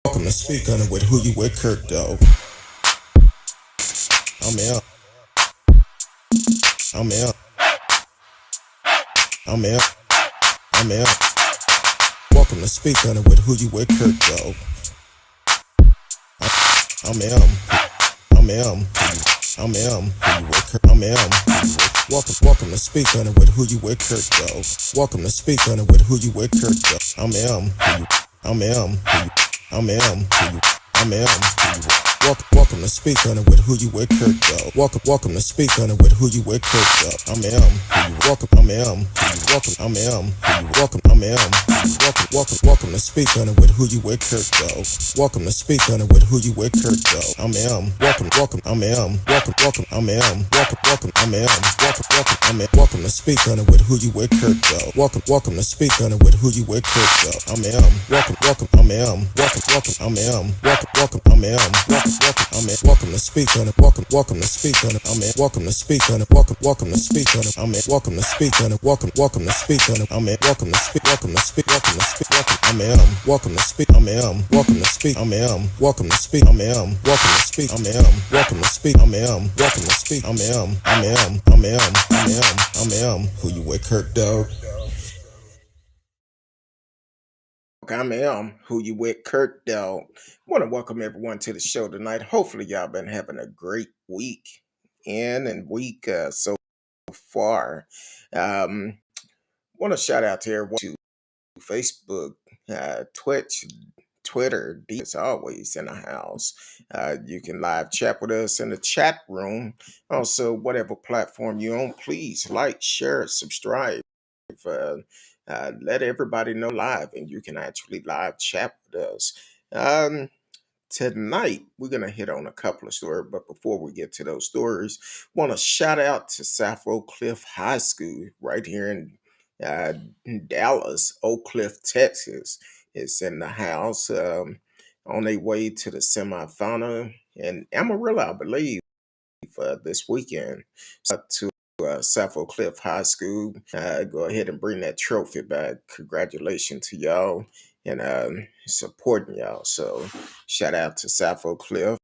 Welcome to Speak On It with Who You With Kirk, though. I'm out. I'm out. I'm out. I'm out. Welcome to Speak On It with Who You With Kirk, though. I'm out. I'm out. I'm out. Who you with Kirk? I'm out. Welcome to Speak On It with Who You With Kirk, though. Welcome to Speak On It with Who You With Kirk, though. I'm out. I'm out. I'm out. I'm out. Welcome to Speak On It with Who You With Kirk, though. Welcome to Speak On It with Who You With Kirk, though. I'm welcome. I'm welcome. I'm welcome. I'm welcome to Speak On It with Who You With Kirk, though. Welcome to Speak On It with Who You With Kirk, though. I'm welcome. I'm welcome. I'm welcome. I'm welcome to Speak On It with Who You With Kirk, though. Welcome to Speak On It with Who You With Kirk, though. I'm welcome. I'm welcome. I'm welcome. Welcome to Speak On It. Welcome to Speak On It. Welcome to Speak On It. Welcome to Speak On It. Welcome to Speak On It. Welcome to Speak On It. Welcome to Speak. Welcome to Speak. Welcome to Speak. Welcome to Speak. Welcome to Speak. Welcome to Speak. Welcome to Speak. Welcome to Speak. Welcome to Speak. Who you with, Kirk, dog? Who you with, Kirk, dog? Want to welcome everyone to the show tonight. Hopefully, y'all been having a great week and week so far. Want to shout out to everyone to Facebook, Twitch, Twitter, as always in the house. You can live chat with us in the chat room. Also, whatever platform you're on, please like, share, subscribe. Uh, let everybody know live, and you can actually live chat with us. Tonight, we're going to hit on a couple of stories, but before we get to those stories, want to shout out to South Oak Cliff High School right here in Dallas, Oak Cliff, Texas. Is in the house on their way to the semifinal in Amarillo, I believe, this weekend. To South Oak Cliff High School, go ahead and bring that trophy back. Congratulations to y'all and supporting y'all. So shout out to South Oak Cliff.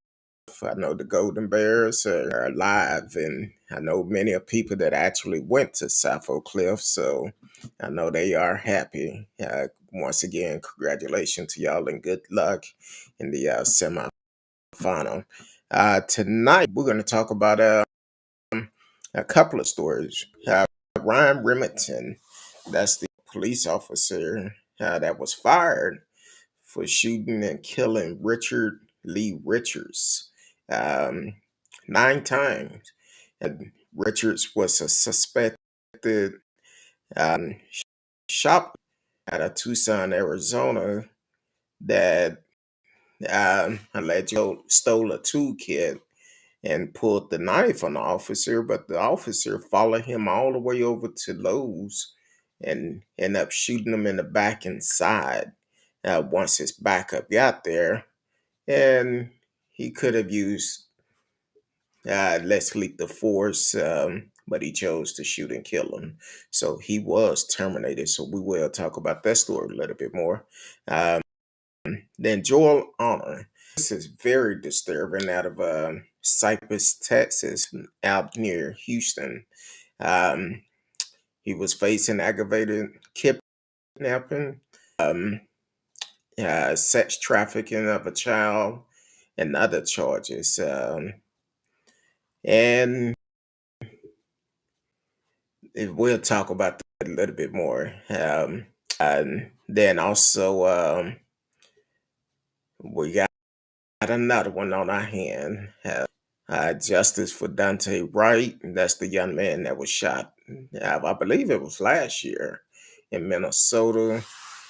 I know the Golden Bears are alive, and I know many of people that actually went to South Oak Cliff, so I know they are happy. Once again, congratulations to y'all and good luck in the semifinal. Tonight, we're going to talk about a couple of stories. Ryan Remington, that's the police officer that was fired for shooting and killing Richard Lee Richards 9 times. And Richards was a suspected um, shop out of Tucson, Arizona, that allegedly stole a toolkit and pulled the knife on the officer, but the officer followed him all the way over to Lowe's and ended up shooting him in the back and side once his backup got there. And he could have used less lethal force, but he chose to shoot and kill him. So he was terminated. So we will talk about that story a little bit more. Um, then Joel Honor. This is very disturbing out of Cypress, Texas, out near Houston. Um, he was facing aggravated kidnapping, um, sex trafficking of a child, and other charges. And we'll talk about that a little bit more. And then also, we got another one on our hand. Justice for Daunte Wright. That's the young man that was shot. I believe it was last year in Minnesota,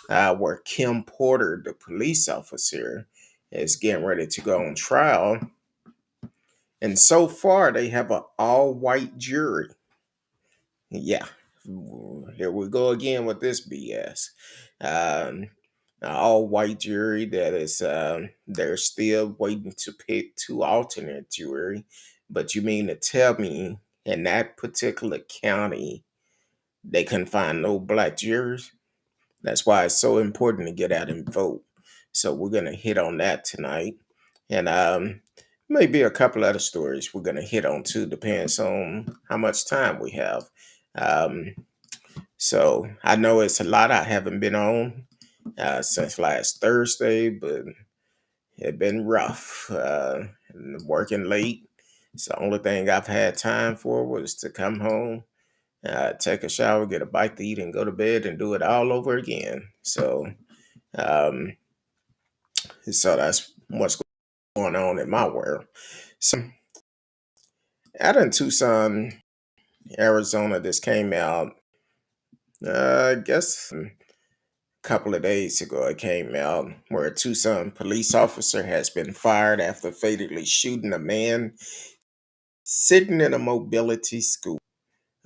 where Kim Porter, the police officer, is getting ready to go on trial. And so far, they have an all-white jury. Yeah, here we go again with this BS. Um, an all-white jury that is they're still waiting to pick two alternate jury. But you mean to tell me in that particular county they couldn't find no black jurors? That's why it's so important to get out and vote. So we're going to hit on that tonight. And maybe a couple other stories we're going to hit on too, depends on how much time we have. Um, so I know it's a lot I haven't been on since last Thursday, but it's been rough. Working late. So the only thing I've had time for was to come home, take a shower, get a bite to eat, and go to bed and do it all over again. Um, so that's what's going on in my world. So out in Tucson, Arizona, this came out, I guess a couple of days ago. It came out where a Tucson police officer has been fired after fatally shooting a man sitting in a mobility scooter.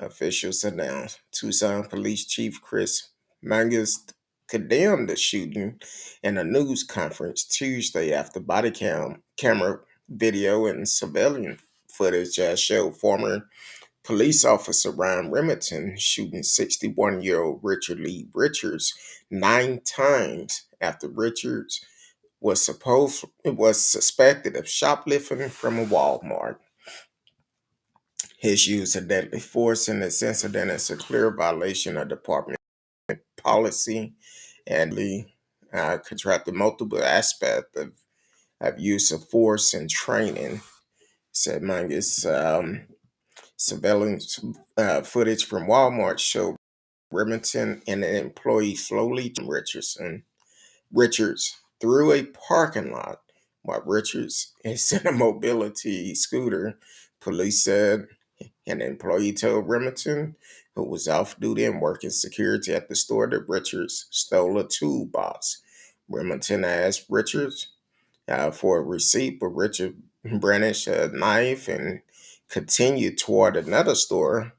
Officials announced. Tucson Police Chief Chris Mangus condemned the shooting in a news conference Tuesday after camera video and surveillance footage showed former police officer Ryan Remington shooting 61-year-old Richard Lee Richards 9 times after Richards was suspected of shoplifting from a Walmart. His use of deadly force in this incident is a clear violation of department policy and contracted multiple aspects of use of force and training, said Mangus. Surveillance footage from Walmart showed Remington and an employee slowly Richards through a parking lot while Richards is in a mobility scooter. Police said an employee told Remington, who was off duty and working security at the store, that Richards stole a toolbox. Remington asked Richards for a receipt, but Richard brandished a knife and continued toward another store,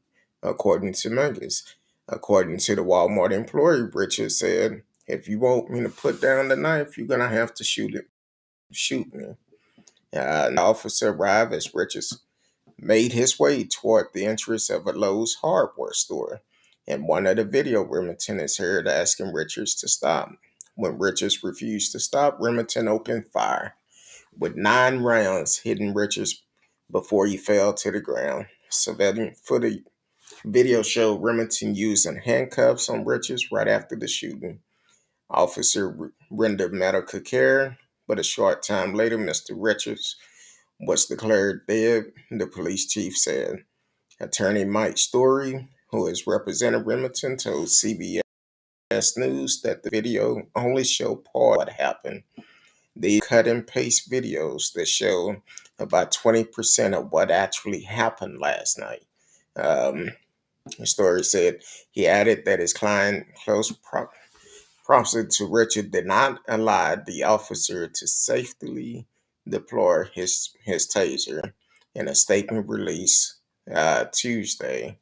according to Mangus. According to the Walmart employee, Richard said, "If you want me to put down the knife, you're gonna have to shoot me." An officer arrived as Richards made his way toward the entrance of a Lowe's hardware store. In one of the video, Remington is heard asking Richards to stop. When Richards refused to stop, Remington opened fire, with 9 rounds hitting Richards before he fell to the ground. Surveillance footage video showed Remington using handcuffs on Richards right after the shooting. Officer rendered medical care, but a short time later, Mr. Richards was declared dead, the police chief said. Attorney Mike Story, who has represented Remington, told CBS News that the video only showed part of what happened. They cut and paste videos that show about 20% of what actually happened last night. The story said he added that his client, close proximate to Richard, did not allow the officer to safely deploy his taser. In a statement released Tuesday,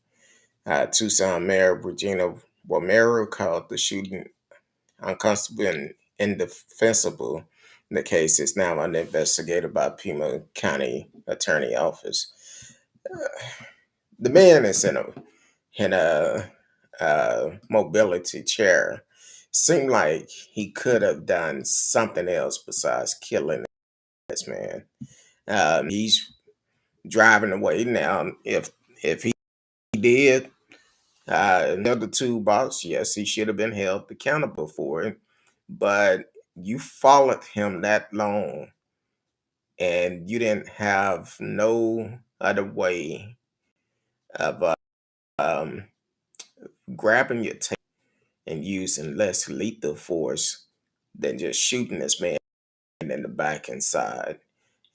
Tucson Mayor Regina Romero called the shooting unconstitutional and indefensible. The case is now under investigation by Pima County Attorney Office. The man is in a mobility chair. Seemed like he could have done something else besides killing this man. He's driving away now. If he did another toolbox, yes, he should have been held accountable for it. But you followed him that long, and you didn't have no other way of um, grabbing your tail and using less lethal force than just shooting this man in the back and side.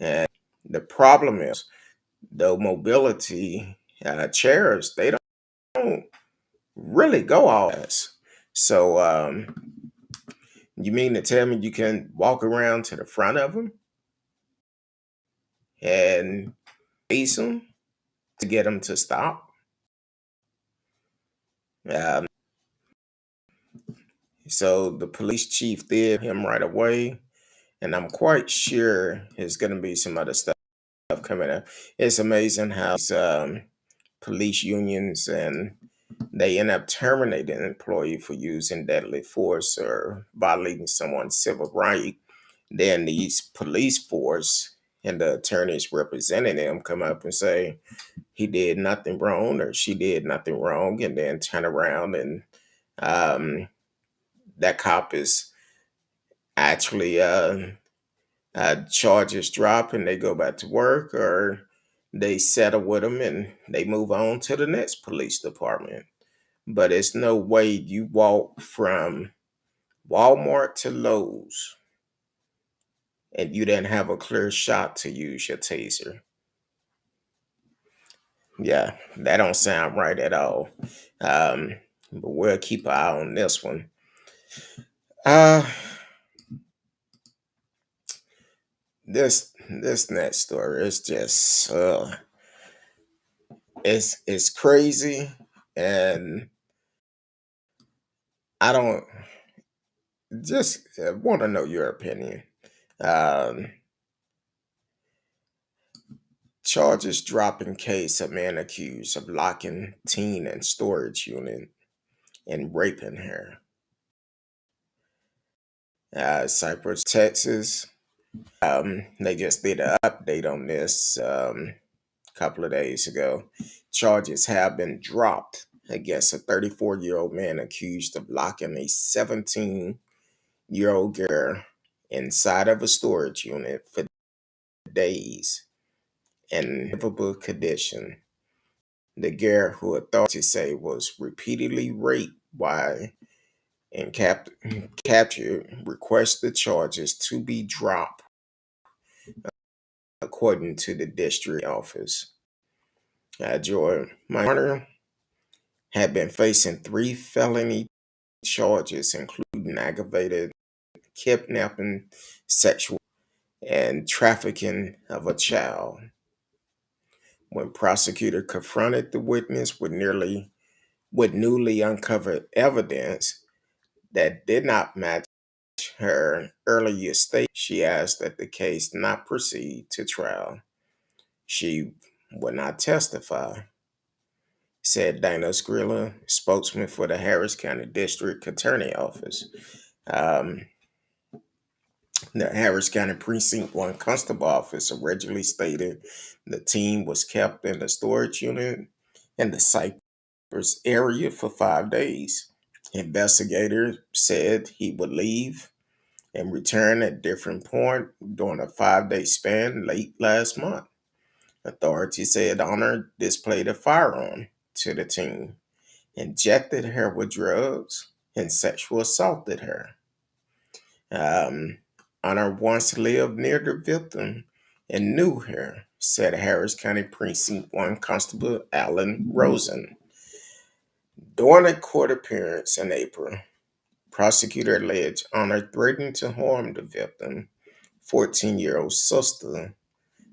And the problem is the mobility chairs, they don't really go all fast. So you mean to tell me you can walk around to the front of them and chase them to get them to stop? Um, so the police chief did him right away, and I'm quite sure there's going to be some other stuff coming up. It's amazing how police unions and they end up terminating an employee for using deadly force or violating someone's civil right. Then these police force and the attorneys representing him come up and say he did nothing wrong or she did nothing wrong, and then turn around and um, that cop is actually charges drop and they go back to work, or they settle with them and they move on to the next police department. But it's no way you walk from Walmart to Lowe's and you didn't have a clear shot to use your taser. Yeah, that don't sound right at all. Um, but we'll keep an eye on this one. Uh this next story is just it's crazy, and I don't just want to know your opinion. Um, Charges drop in case of man accused of locking teen in storage unit and raping her. Cypress, Texas. They just did an update on this a couple of days ago. Charges have been dropped against a 34-year-old man accused of locking a 17-year-old girl inside of a storage unit for days in livable condition. The girl, who authorities say was repeatedly raped while and captured, requested charges to be dropped, according to the district office. Joy Minor had been facing 3 felony charges, including aggravated kidnapping, sexual, and trafficking of a child. When prosecutor confronted the witness with newly uncovered evidence that did not match her earlier statement, she asked that the case not proceed to trial. She would not testify, said Dana Skrilla, spokesman for the Harris County District Attorney Office. Um, the Harris County Precinct 1 Constable Office originally stated the teen was kept in the storage unit in the Cypress area for 5 days. Investigators said he would leave and return at different point during a 5-day span late last month. Authorities said Arnold displayed a firearm to the teen, injected her with drugs, and sexual assaulted her. Um, Arnold once lived near the victim and knew her, said Harris County Precinct 1 Constable Alan Rosen. During a court appearance in April, prosecutor alleged Arnold threatened to harm the victim, 14-year-old sister,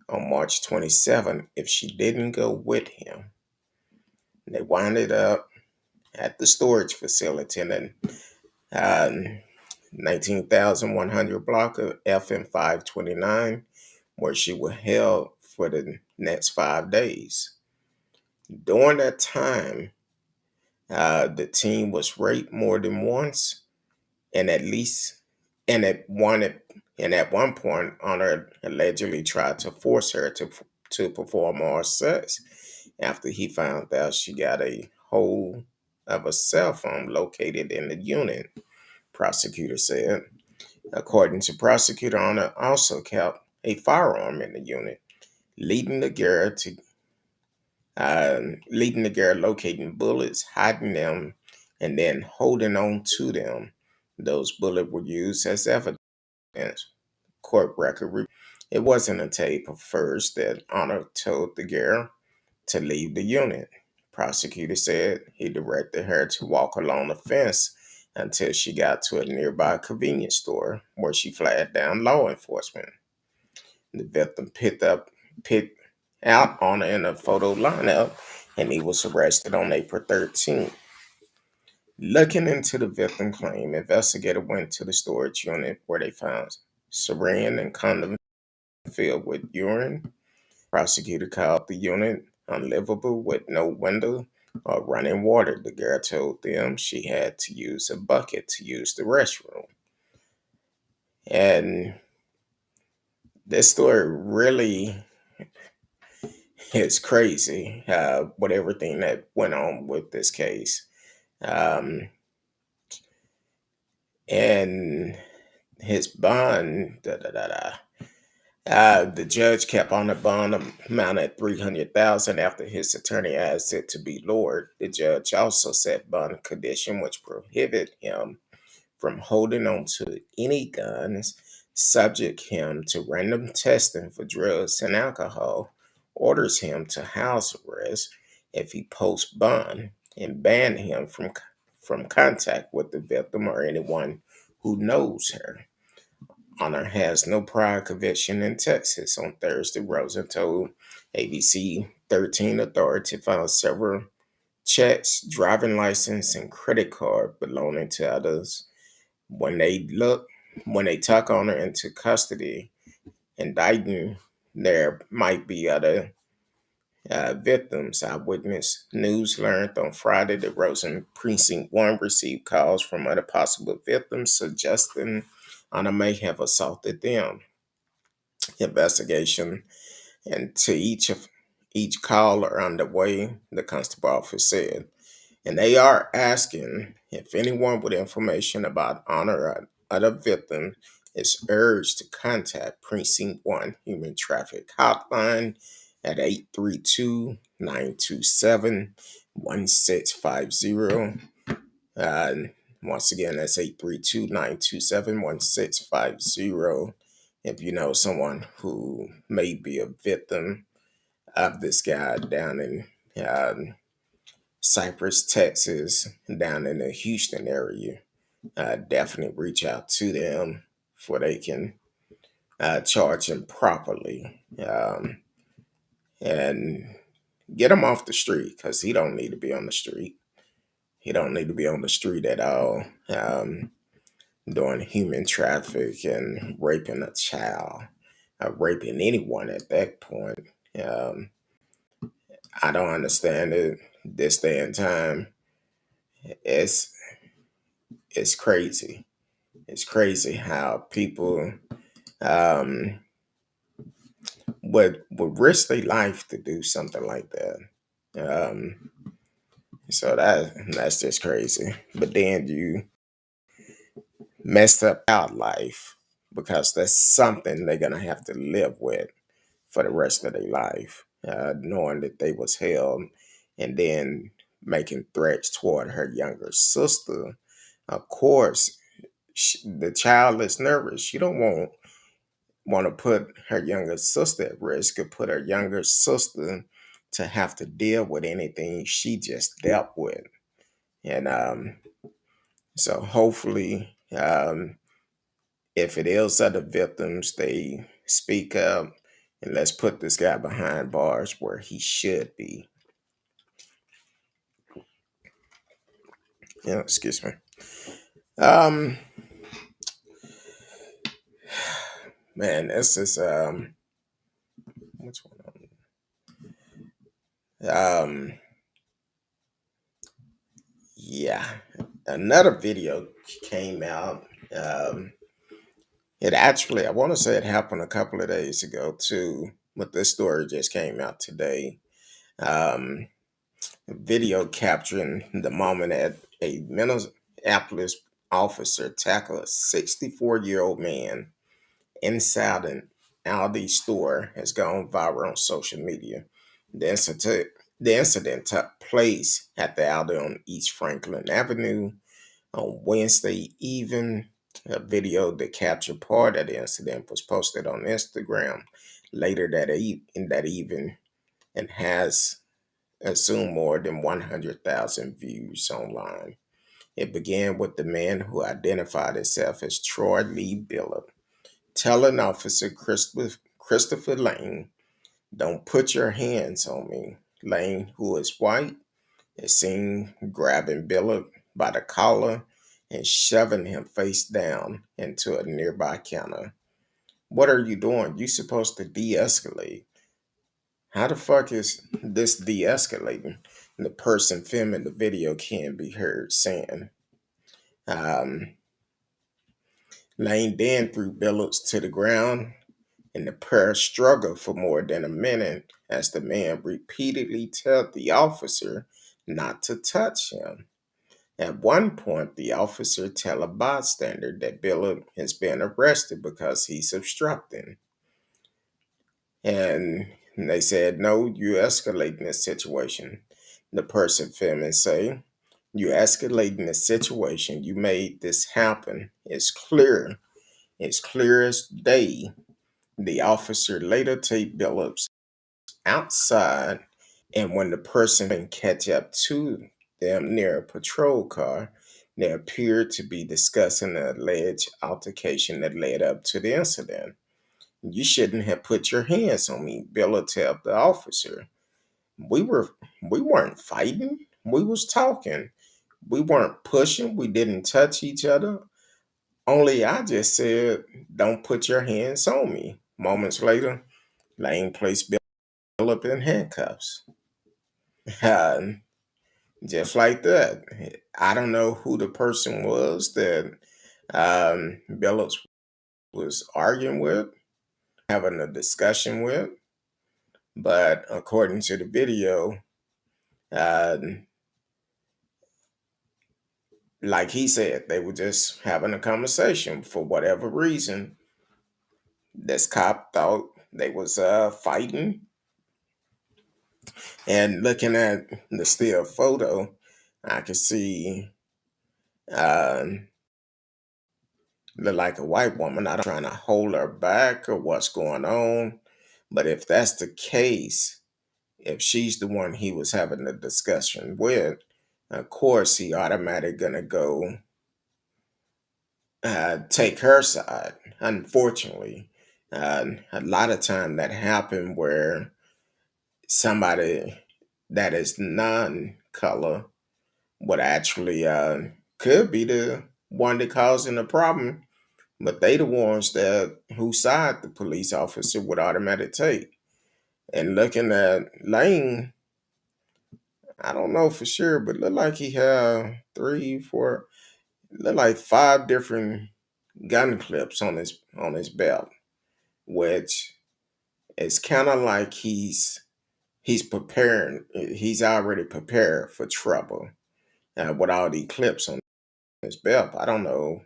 on March 27 if she didn't go with him. They winded up at the storage facility in the 19,100 block of FM 529, where she was held for the next 5 days. During that time, the teen was raped more than once, and at least and at one point, Honor allegedly tried to force her to perform oral sex after he found out she got a hold of a cell phone located in the unit, prosecutor said. According to prosecutor, Honor also kept a firearm in the unit, leading the girl to locating bullets, hiding them, and then holding on to them. Those bullets were used as evidence. Court record. It wasn't until April 1st that Honor told the girl to leave the unit. Prosecutor said he directed her to walk along the fence until she got to a nearby convenience store, where she flagged down law enforcement. The victim picked out Honor in a photo lineup, and he was arrested on April 13th. Looking into the victim claim, investigator went to the storage unit where they found syringe and condom filled with urine. Prosecutor called the unit unlivable with no window or running water. The girl told them she had to use a bucket to use the restroom. And This story really is crazy with everything that went on with this case. Um, and his bond, the judge kept on the bond amount at 300,000 after his attorney asked it to be lowered. The judge also set bond condition which prohibit him from holding on to any guns, subject him to random testing for drugs and alcohol, orders him to house arrest if he posts bond, and ban him from contact with the victim or anyone who knows her. Honor has no prior conviction in Texas. On Thursday, Rosen told ABC 13 authority found several checks, driving license, and credit card belonging to others. When they took Honor into custody, indicting there might be other victims. Eyewitness News learned on Friday that Rosen Precinct 1 received calls from other possible victims suggesting Honor may have assaulted them. Investigation into each call are underway, the constable office said. And they are asking if anyone with information about Honor or other victims is urged to contact Precinct 1 Human Traffic Hotline at 832-927-1650. Uh, Once again, that's 832-927-1650. If you know someone who may be a victim of this guy down in Cypress, Texas, down in the Houston area, definitely reach out to them for they can charge him properly and get him off the street because he don't need to be on the street. He don't need to be on the street at all, doing human traffic and raping a child, raping anyone at that point. Um, I don't understand it. This day and time, it's it's crazy. It's crazy how people um, would risk their life to do something like that. Um, so that's just crazy. But then you messed up our life because that's something they're gonna have to live with for the rest of their life, knowing that they was held and then making threats toward her younger sister. Of course, the child is nervous. She don't want to put her younger sister at risk or put her younger sister to have to deal with anything she just dealt with. And so hopefully, if it is other victims, they speak up and let's put this guy behind bars where he should be. Yeah, excuse me. Um, Man, this is what's going on? Yeah, another video came out. It actually, I want to say it happened a couple of days ago too, but this story just came out today. Um, Video capturing the moment that a Minneapolis officer tackled a 64-year-old man inside an Aldi store has gone viral on social media. The incident, the incident took place at the Aldi on East Franklin Avenue on Wednesday evening. A video that captured part of the incident was posted on Instagram later in that evening and has assumed more than 100,000 views online. It began with the man who identified himself as Troy Lee Billop telling Officer Christopher Lane, "Don't put your hands on me." Lane, who is white, is seen grabbing Billop by the collar and shoving him face down into a nearby counter. "What are you doing? You supposed to de-escalate." How the fuck is this de-escalating? The person filming the video can be heard saying. Um, Lane then threw Billups to the ground and the pair struggled for more than a minute as the man repeatedly told the officer not to touch him. At one point, the officer tell a bystander that Billup has been arrested because he's obstructing. And they said, no, you escalating this situation. The person filming say, you escalating the situation. You made this happen. It's clear. It's clear as day. The officer later taped Billups outside, and when the person can catch up to them near a patrol car, they appeared to be discussing an alleged altercation that led up to the incident. You shouldn't have put your hands on me, Billa told the officer. We were we weren't fighting. We was talking. We weren't pushing. We didn't touch each other. Only I just said, don't put your hands on me. Moments later, Lane placed Bill up in handcuffs. And just like that. I don't know who the person was that Billups was arguing with, having a discussion with, but according to the video, uh, like he said, they were just having a conversation for whatever reason. This cop thought they was fighting, and looking at the still photo, I could see uh, look like a white woman. I don't trying to hold her back or what's going on, but if that's the case, if she's the one he was having the discussion with, of course he automatically gonna go take her side. Unfortunately, a lot of time that happen where somebody that is non-color would actually could be the one that causing the problem, but they the ones that whose side the police officer would automatically take. And looking at Lane, I don't know for sure, but look like he had three, four, look like five different gun clips on his belt, which is kind of like he's preparing. He's already prepared for trouble with all these clips on his belt. I don't know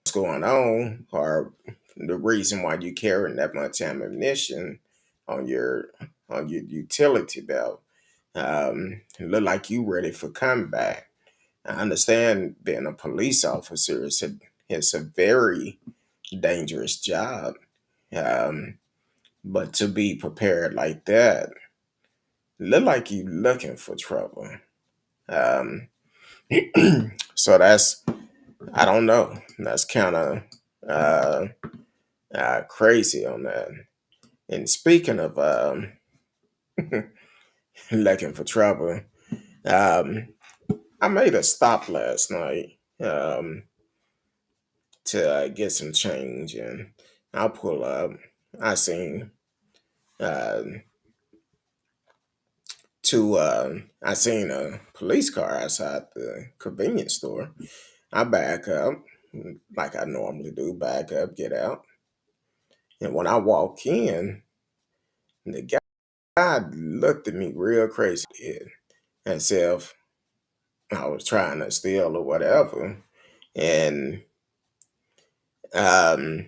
what's going on or the reason why you carrying that much ammunition on your utility belt. It look like you ready for combat. I understand being a police officer is a very dangerous job. Um, but to be prepared like that, look like you looking for trouble. Um, so that's I don't know. That's kind of uh, crazy on that. And speaking of looking for trouble, um, I made a stop last night to get some change, and I'll pull up. I seen uh, I seen a police car outside the convenience store. I back up like I normally do, back up, get out, and when I walk in, the guy looked at me real crazy, as if I was trying to steal or whatever. And um,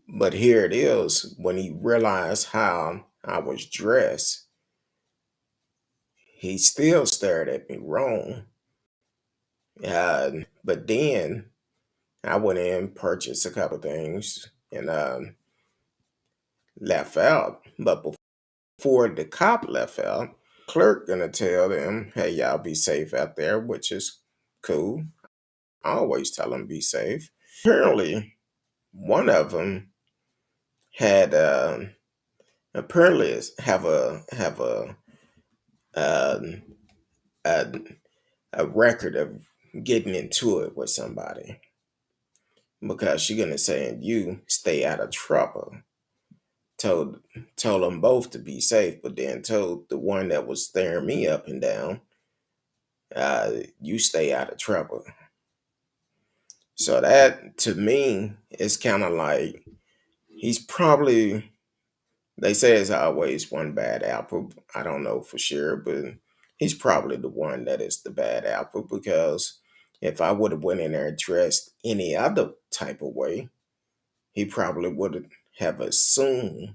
but here it is, when he realized how I was dressed, he still stared at me wrong. But then I went in, purchased a couple things, and left out. But before the cop left out, clerk gonna tell them, "Hey, y'all be safe out there," which is cool. I always tell them be safe. Apparently, one of them had apparently um, a a record of getting into it with somebody, because she gonna say you stay out of trouble. Told told them both to be safe, but then told the one that was staring me up and down, you stay out of trouble. So that to me is kind of like he's probably, they say it's always one bad apple. I don't know for sure, but he's probably the one that is the bad apple, because if I would have went in there and dressed any other type of way, he probably would have assumed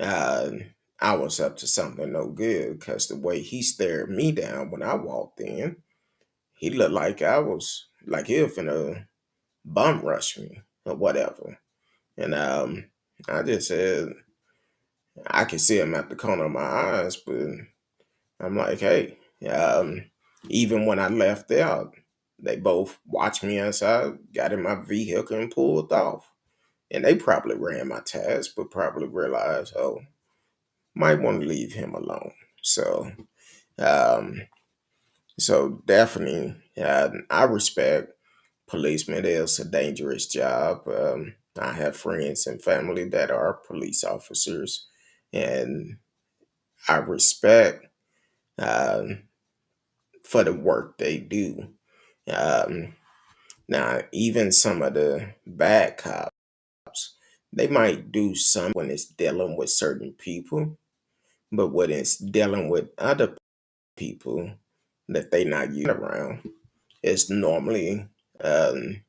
uh, I was up to something no good, because the way he stared me down when I walked in, he looked like I was like he was finna bum rush me or whatever. And I just said, I could see him at the corner of my eyes, but I'm like, hey, even when I left out, they both watched me as I got in my vehicle and pulled off. And they probably ran my test, but probably realized, oh, might want to leave him alone. So, um, so definitely, I respect policemen. It's a dangerous job. I have friends and family that are police officers, and I respect um, for the work they do. Um, Now, even some of the bad cops, they might do some when it's dealing with certain people, but when it's dealing with other people that they not used around, it's normally um,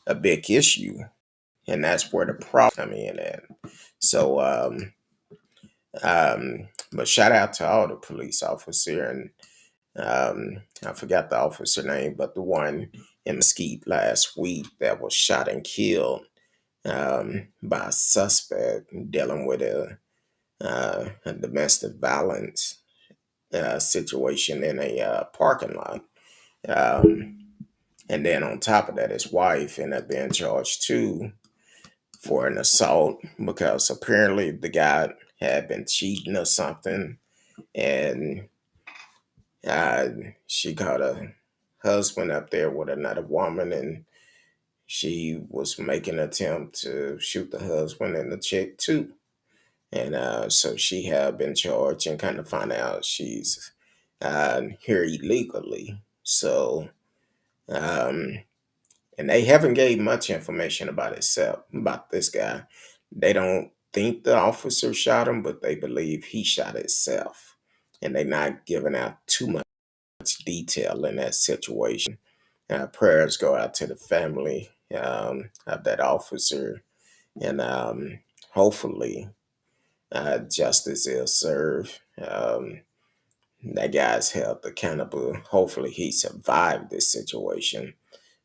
a big issue, and that's where the problem come in at. So, but shout out to all the police officer, and I forgot the officer name, but the one in Mesquite last week that was shot and killed by a suspect dealing with a domestic violence situation in a parking lot. Um, and then on top of that, his wife ended up being charged too for an assault, because apparently the guy had been cheating or something, and uh, she caught a husband up there with another woman, and she was making an attempt to shoot the husband and the chick too. And so she had been charged, and kind of find out she's here illegally. So, um, and they haven't gave much information about itself, about this guy. They don't think the officer shot him, but they believe he shot himself. And they're not giving out too much detail in that situation. Prayers go out to the family of that officer, and hopefully justice is served. That guy's held accountable. Hopefully, he survived this situation,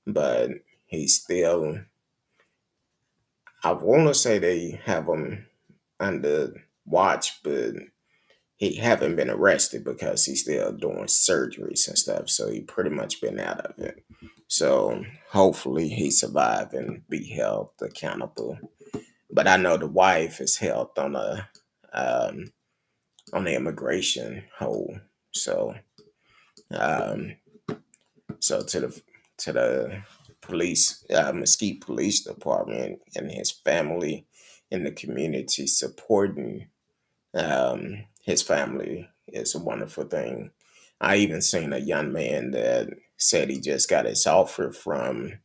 but he's still. I want to say they have him under watch, but he haven't been arrested because he's still doing surgeries and stuff. So he pretty much been out of it. So hopefully he survive and be held accountable. But I know the wife is held um, on the immigration hold. So um, so to the police, Mesquite Police Department, and his family in the community supporting his family is a wonderful thing. I even seen a young man that said he just got his offer from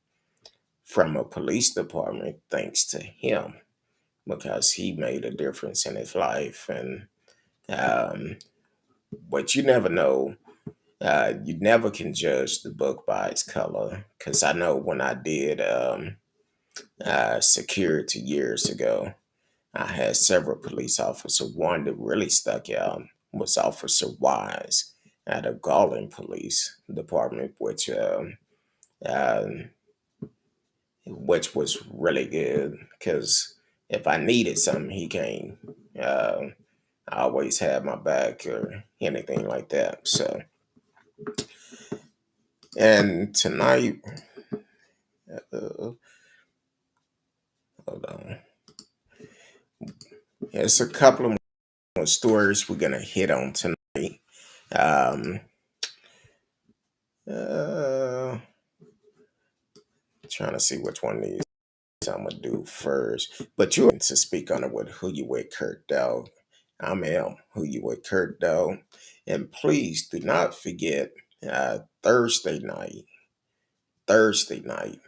a police department thanks to him, because he made a difference in his life. And um, but you never know. You never can judge the book by its color. Because I know when I did security years ago, I had several police officers. One that really stuck out was Officer Wise at the Garland Police Department, um, which was really good, because if I needed something, he came. Uh, I always had my back or anything like that. So, and tonight, uh, hold on, there's a couple of more stories we're gonna hit on tonight. Um, uh, Trying to see which one of these I'm gonna do first. But you to speak on it with Who You With Kurt Dog. I'm M, Who You With Kurt Dog. And please do not forget Thursday night,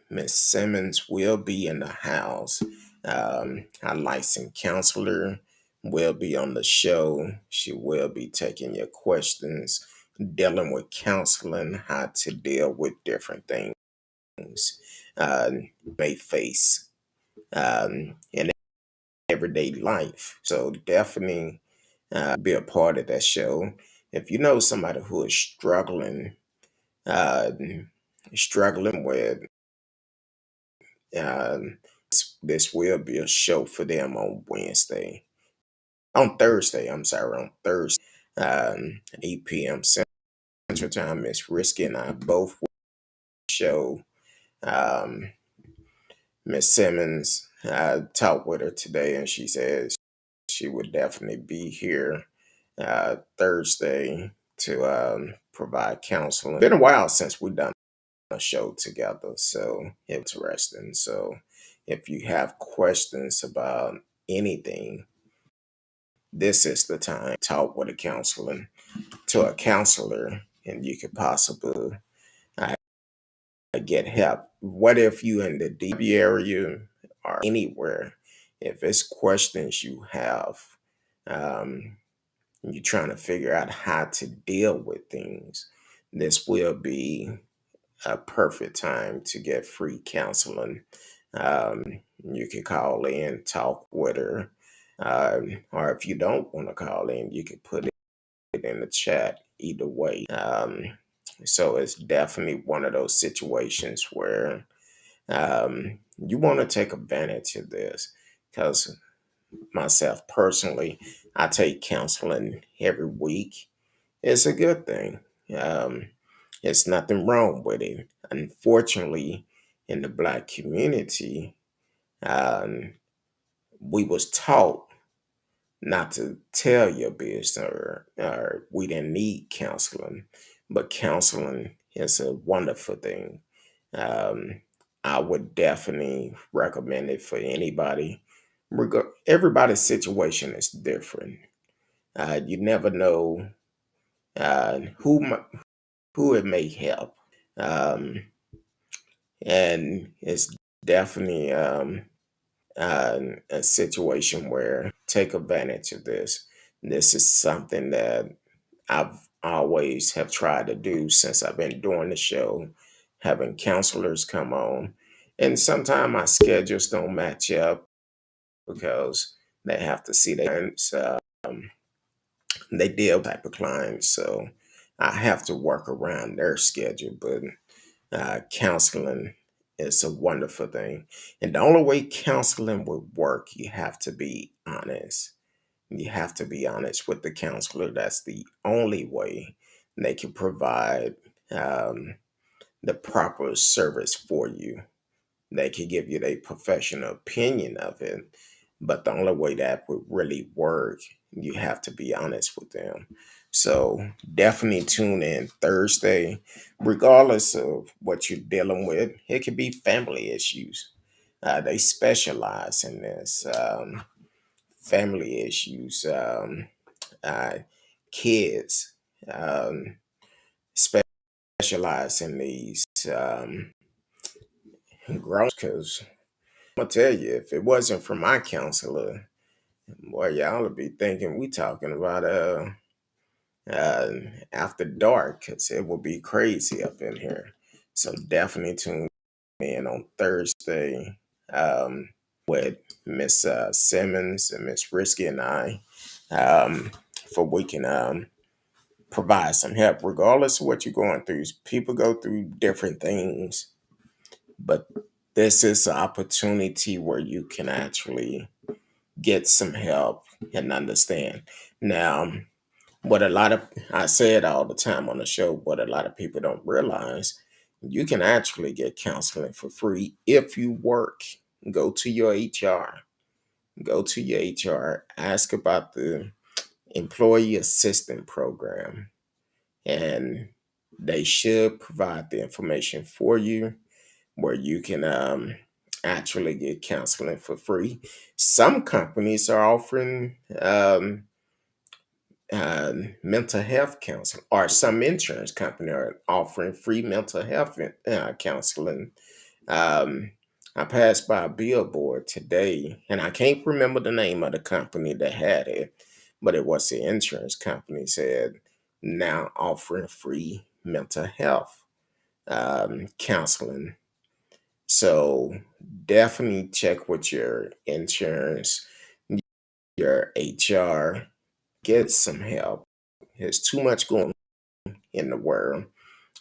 Miss Simmons will be in the house Our licensed counselor will be on the show. She will be taking your questions, dealing with counseling, how to deal with different things uh, may face in everyday life. So definitely be a part of that show. If you know somebody who is uh, struggling with um, this will be a show for them on Wednesday. On Thursday, I'm sorry, on Thursday, 8 p.m. Central Time. Miss Risky and I both will show. Um, Miss Simmons, I talked with her today, and she says she would definitely be here Thursday to provide counseling. Been a while since we've done a show together, so interesting. So if you have questions about anything, this is the time to talk with a counselor, and you could possibly uh, get help. What if you in the DB area or anywhere? If it's questions you have, um, you're trying to figure out how to deal with things, this will be a perfect time to get free counseling. You can call in, talk with her, or if you don't want to call in, you can put it in the chat. Either way, so it's definitely one of those situations where you want to take advantage of this. Because myself personally, I take counseling every week. It's a good thing. Um, it's nothing wrong with it. Unfortunately, in the Black community, um, we was taught not to tell your business, or we didn't need counseling. But counseling is a wonderful thing. Um, I would definitely recommend it for anybody. Everybody's situation is different. You never know who it may help, um, and it's definitely a situation where take advantage of this. This is something that I've always have tried to do since I've been doing the show, having counselors come on. And sometimes my schedules don't match up because they have to see their clients. They deal with type of clients, so I have to work around their schedule. But counseling is a wonderful thing. And the only way counseling would work, you have to be honest. You have to be honest with the counselor. That's the only way they can provide um, the proper service for you. They can give you their professional opinion of it, but the only way that would really work, you have to be honest with them. So definitely tune in Thursday, regardless of what you're dealing with. It could be family issues. They specialize in this. Family issues, uh, kids um, specialize in these grown. Because I'm gonna tell you, if it wasn't for my counselor, boy, y'all would be thinking we talking about uh after dark, because it will be crazy up in here. So definitely tune in on Thursday um, with Miss Simmons and Miss Risky and I, um, for we can provide some help regardless of what you're going through. People go through different things, but this is an opportunity where you can actually get some help and understand. Now, what a lot of I say it all the time on the show, what a lot of people don't realize, you can actually get counseling for free if you work. Go to your HR. Go to your HR. Ask about the employee assistance program, and they should provide the information for you where you can actually get counseling for free. Some companies are offering mental health counseling, or some insurance company are offering free mental health counseling. Um, I passed by a billboard today, and I can't remember the name of the company that had it, but it was the insurance company said now offering free mental health counseling. So definitely check with your insurance, your HR, get some help. There's too much going on in the world.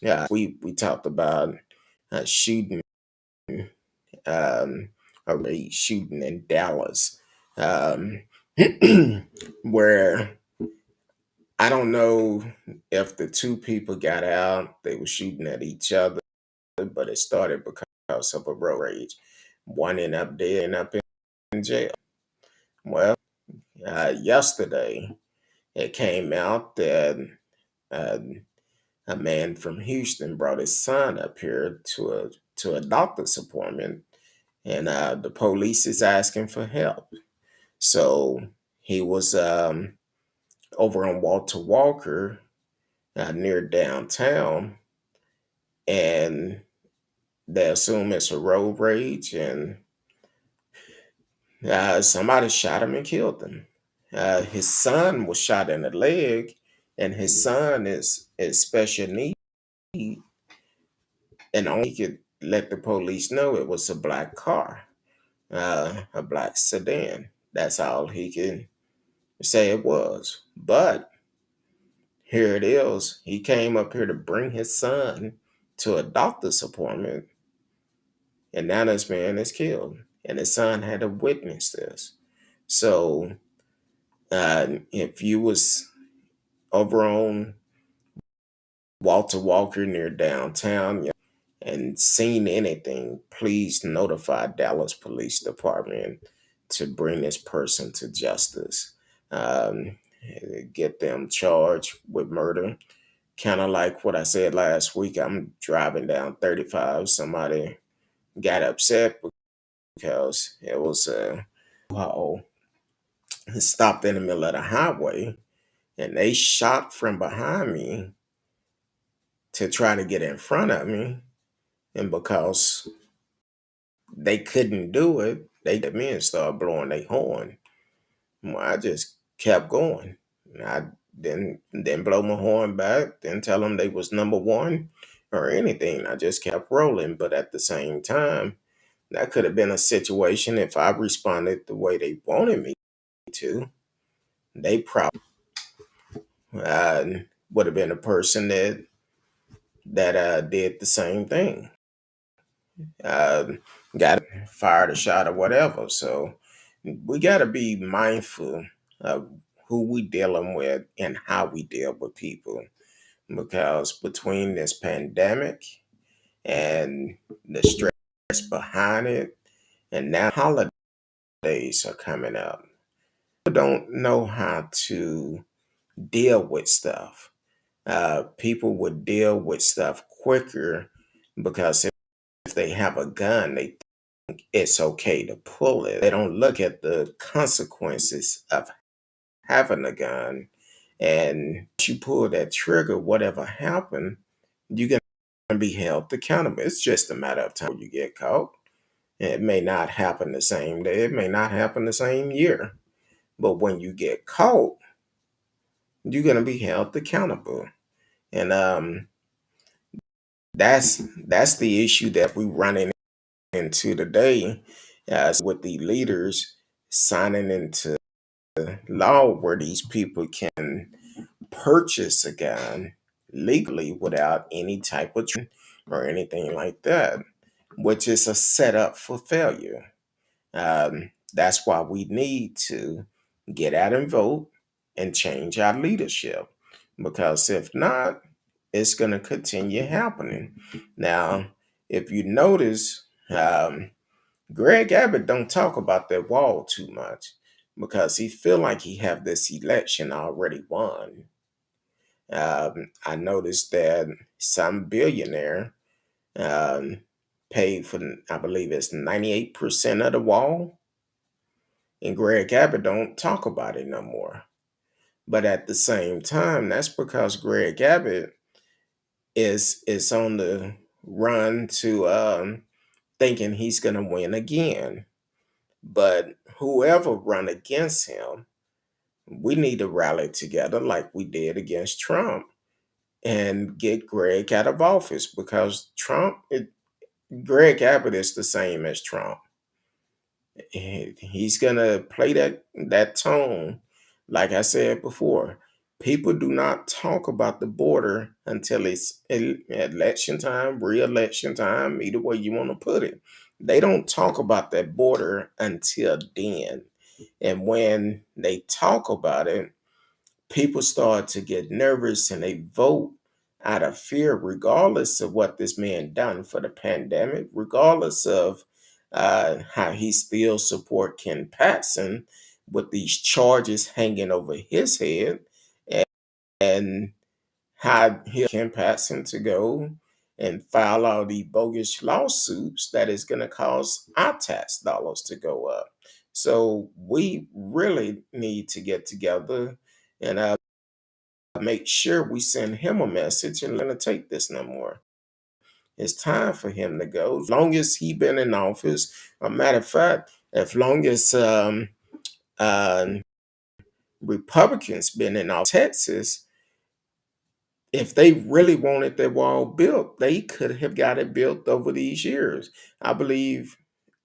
Yeah, we talked about shooting, um, a shooting in Dallas, um, where I don't know if the two people got out. They were shooting at each other, but it started because of a road rage. One ended up dead, ended up in jail. Well, yesterday it came out that uh, a man from Houston brought his son up here to a doctor's appointment, and the police is asking for help. So he was over on Walter Walker near downtown, and they assume it's a road rage, and somebody shot him and killed him. His son was shot in the leg, and his son is special needs, and only could let the police know it was a black car, a black sedan. That's all he could say it was. But here it is. He came up here to bring his son to a doctor's appointment, and now this man is killed, and his son had to witness this. So if you was over on Walter Walker near downtown and seen anything, please notify Dallas Police Department to bring this person to justice. Um, get them charged with murder. Kind of like what I said last week. I'm driving down 35. Somebody got upset because it was a haul stopped in the middle of the highway, and they shot from behind me to try to get in front of me. And because they couldn't do it, they let me and started blowing their horn. Well, I just kept going. I didn't blow my horn back, didn't tell them they was number one or anything. I just kept rolling. But at the same time, that could have been a situation if I responded the way they wanted me to. They probably uh, would have been a person that did the same thing. Uh, got fired a shot or whatever. So we got to be mindful of who we dealing with and how we deal with people, because between this pandemic and the stress behind it, and now holidays are coming up, people don't know how to deal with stuff. People would deal with stuff quicker because if they have a gun, they think it's okay to pull it. They don't look at the consequences of having a gun. And once you pull that trigger, whatever happened, you're going to be held accountable. It's just a matter of time you get caught. It may not happen the same day, it may not happen the same year. But when you get caught, you're going to be held accountable. And that's the issue that we running into today, with the leaders signing into law where these people can purchase a gun legally without any type of training or anything like that, which is a setup for failure. That's why we need to get out and vote and change our leadership, because if not, it's going to continue happening. Now, if you notice, Greg Abbott don't talk about that wall too much because he feel like he have this election already won. I noticed that some billionaire um, paid for, I believe it's 98% of the wall, and Greg Abbott don't talk about it no more. But at the same time, that's because Greg Abbott is on the run to thinking he's going to win again. But whoever run against him, we need to rally together like we did against Trump and get Greg out of office because Greg Abbott is the same as Trump. He's gonna play that tone. Like I said before, people do not talk about the border until it's election time, re-election time, either way you want to put it. They don't talk about that border until then. And when they talk about it, people start to get nervous and they vote out of fear, regardless of what this man done for the pandemic, regardless of how he still support Ken Patson with these charges hanging over his head, and how he Ken Patson to go and file all these bogus lawsuits that is going to cause our tax dollars to go up. So we really need to get together and make sure we send him a message and let him take this no more. It's time for him to go. As long as he been in office, a matter of fact, as long as uh, Republicans been in office, Texas, if they really wanted their wall built, they could have got it built over these years. I believe,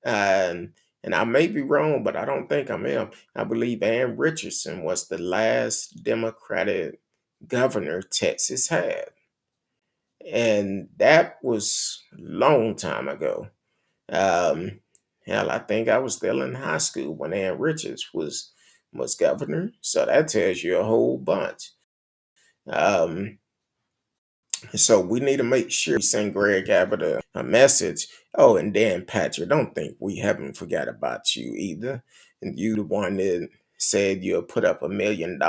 and I may be wrong, but I don't think I am. I believe Ann Richardson was the last Democratic governor Texas had. And that was a long time ago. Um, Hell, I think I was still in high school when Ann Richards was governor. So that tells you a whole bunch. Um, so we need to make sure we send Greg Abbott a message. Oh, and Dan Patrick, don't think we haven't forgot about you either. And you the one that said you'll put up $1 million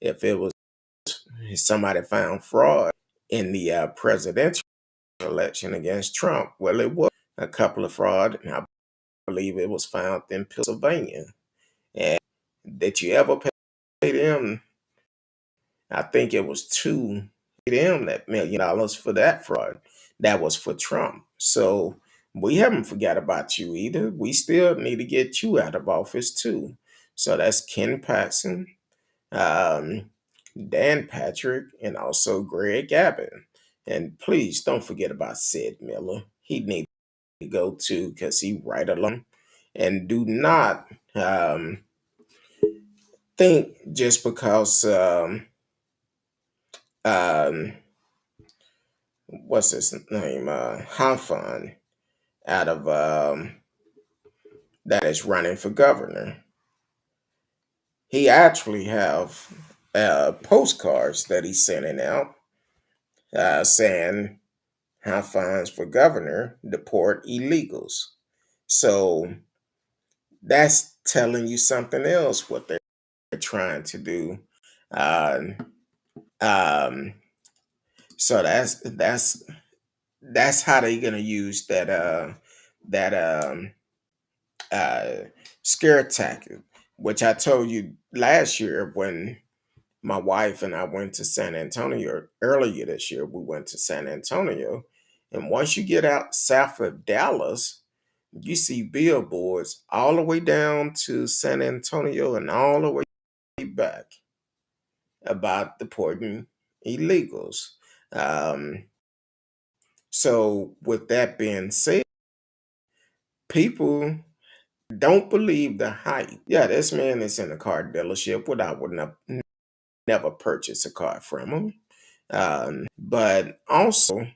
if it was somebody found fraud in the presidential election against Trump. Well, it was a couple of fraud, and I believe it was found in Pennsylvania. And did you ever pay them? I think it was two them that $1 million for that fraud. That was for Trump. So we haven't forgot about you either. We still need to get you out of office too. So that's Ken Paxson, um, Dan Patrick, and also Greg Abbott. And please don't forget about Sid Miller. He needs to go too because he right along. And do not think just because um, what's his name, Hanfon out of that is running for governor. He actually have postcards that he's sending out saying Hanfon's for governor, deport illegals. So that's telling you something else what they're trying to do. Uh, um, so that's how they're gonna use that uh, scare tactic, which I told you last year when my wife and I went to San Antonio earlier this year. We went to San Antonio, and once you get out south of Dallas, you see billboards all the way down to San Antonio and all the way back about deporting illegals. Um, so, with that being said, people don't believe the hype. Yeah, this man is in a car dealership. What I would never purchase a car from him. But also,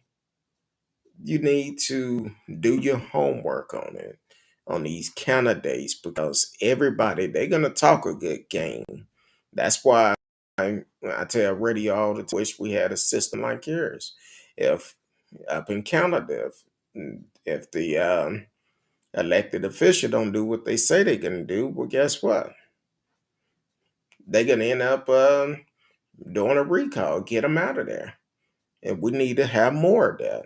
you need to do your homework on it, on these candidates, because everybody, they're going to talk a good game. That's why I tell radio all the time, wish we had a system like yours. If up in Canada, if the elected official don't do what they say they're going to do, well, guess what? They're going to end up doing a recall, get them out of there. And we need to have more of that.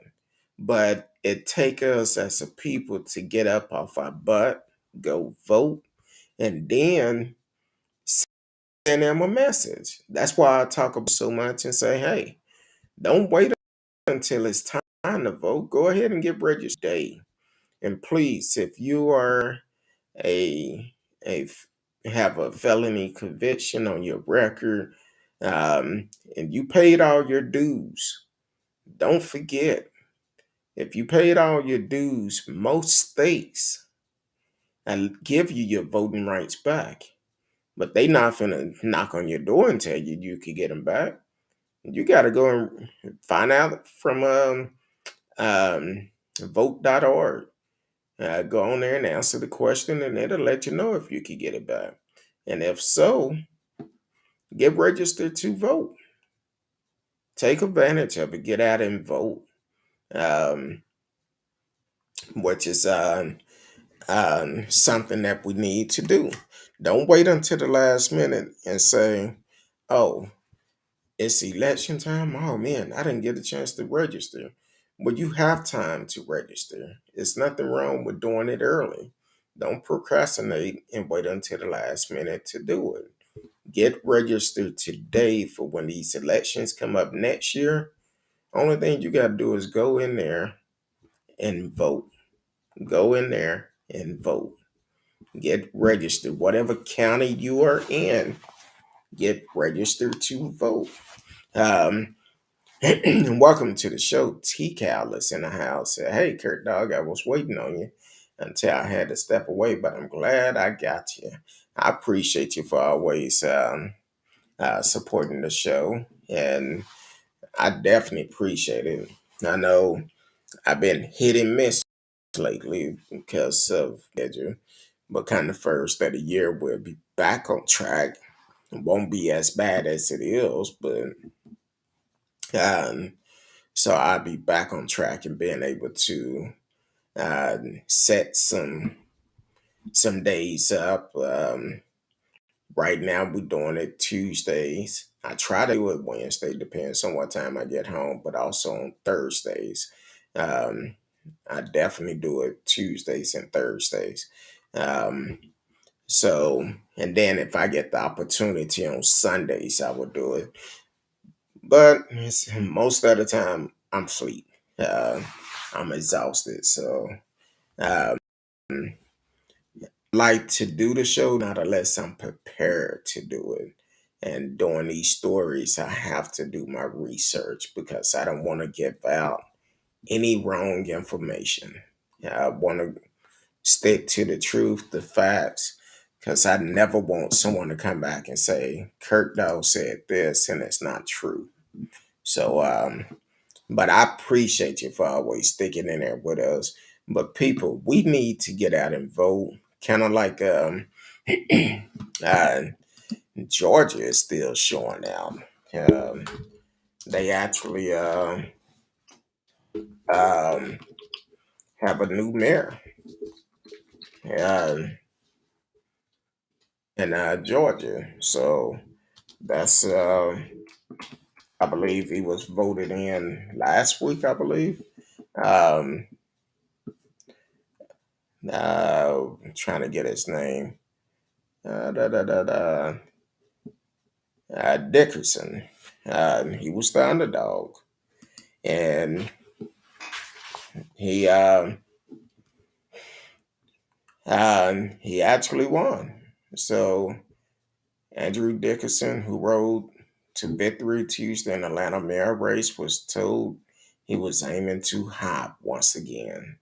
But it take us as a people to get up off our butt, go vote, and then send them a message. That's why I talk about so much and say, hey, don't wait until it's time to vote. Go ahead and get registered. And please, if you are a a have a felony conviction on your record, and you paid all your dues, don't forget, if you paid all your dues, most states and give you your voting rights back. But they not finna knock on your door and tell you you could get them back. You got to go and find out from um, vote.org. Go on there and answer the question, and it'll let you know if you could get it back. And if so, get registered to vote. Take advantage of it. Get out and vote, um, which is something that we need to do. Don't wait until the last minute and say, oh, it's election time. Oh man, I didn't get a chance to register. Well, you have time to register. It's nothing wrong with doing it early. Don't procrastinate and wait until the last minute to do it. Get registered today for when these elections come up next year. Only thing you got to do is go in there and vote. Go in there and vote. Get registered. Whatever county you are in, get registered to vote. Um, and welcome to the show. T Cal is in the house. Hey, Kurt Dog, I was waiting on you until I had to step away, but I'm glad I got you. I appreciate you for always supporting the show, and I definitely appreciate it. I know I've been hit and miss lately because of schedule, but kind of first of the year we'll be back on track. It won't be as bad as it is, but um, so I'll be back on track and being able to set some days up. Right now we're doing it Tuesdays. I try to do it Wednesday, depends on what time I get home, but also on Thursdays. Um, I definitely do it Tuesdays and Thursdays. Um, so, and then if I get the opportunity on Sundays, I will do it. But most of the time, I'm asleep. Uh, I'm exhausted. So, um, like to do the show, not unless I'm prepared to do it. And doing these stories, I have to do my research because I don't want to give out any wrong information. I want to stick to the truth, the facts, because I never want someone to come back and say, Kurt Doe said this and it's not true. So, but I appreciate you for always sticking in there with us. But people, we need to get out and vote. Kind of like uh, Georgia is still showing out. Um, they actually um, have a new mayor um, in Georgia. So that's, I believe he was voted in last week, I believe. Um, I'm trying to get his name. Da, da, da, da. Dickerson. He was the underdog, and he he actually won. So Andrew Dickerson, who rode to victory Tuesday in Atlanta mayor race, was told he was aiming too high once again.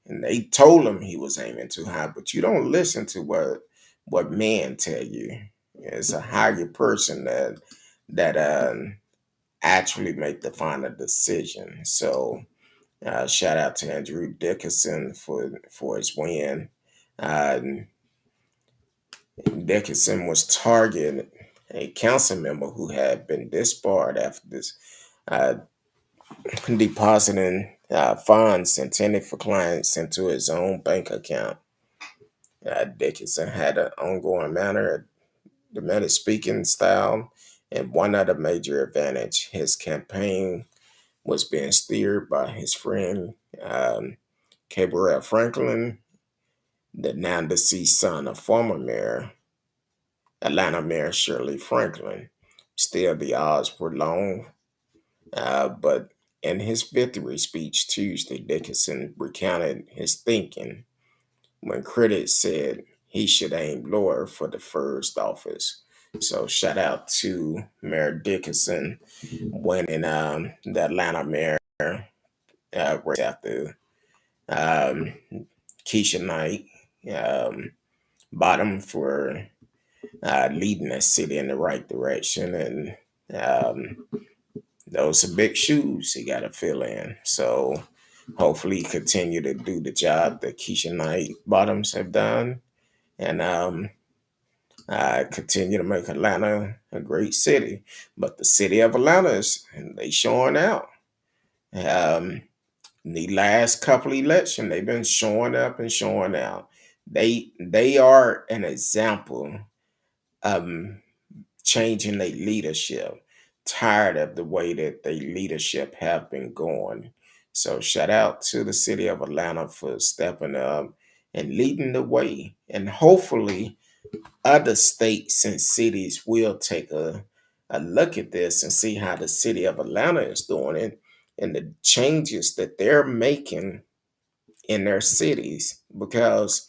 And they told him he was aiming too high, but you don't listen to what men tell you. It's a higher person that actually make the final decision. So shout out to Andrew Dickerson for his win. Uh, Dickinson was targeting a council member who had been disbarred after this uh, depositing funds intended for clients into his own bank account. Dickinson had an ongoing manner, dramatic speaking style, and one other major advantage: his campaign was being steered by his friend Gabriel Franklin, the now deceased son of former mayor Atlanta Mayor Shirley Franklin. Still, the odds were long, but In his victory speech Tuesday, Dickinson recounted his thinking when critics said he should aim lower for the first office. So shout out to Mayor Dickinson winning the Atlanta mayor race after um, Keisha Knight um, bottom for leading the city in the right direction. And those are big shoes he got to fill in. So hopefully he continue to do the job that Keisha Knight bottoms have done. And continue to make Atlanta a great city. But the city of Atlanta is they showing out. Um, the last couple election, they've been showing up and showing out. They are an example of changing their leadership. Tired of the way that their leadership have been going. So shout out to the city of Atlanta for stepping up and leading the way. And hopefully other states and cities will take a look at this and see how the city of Atlanta is doing it and the changes that they're making in their cities because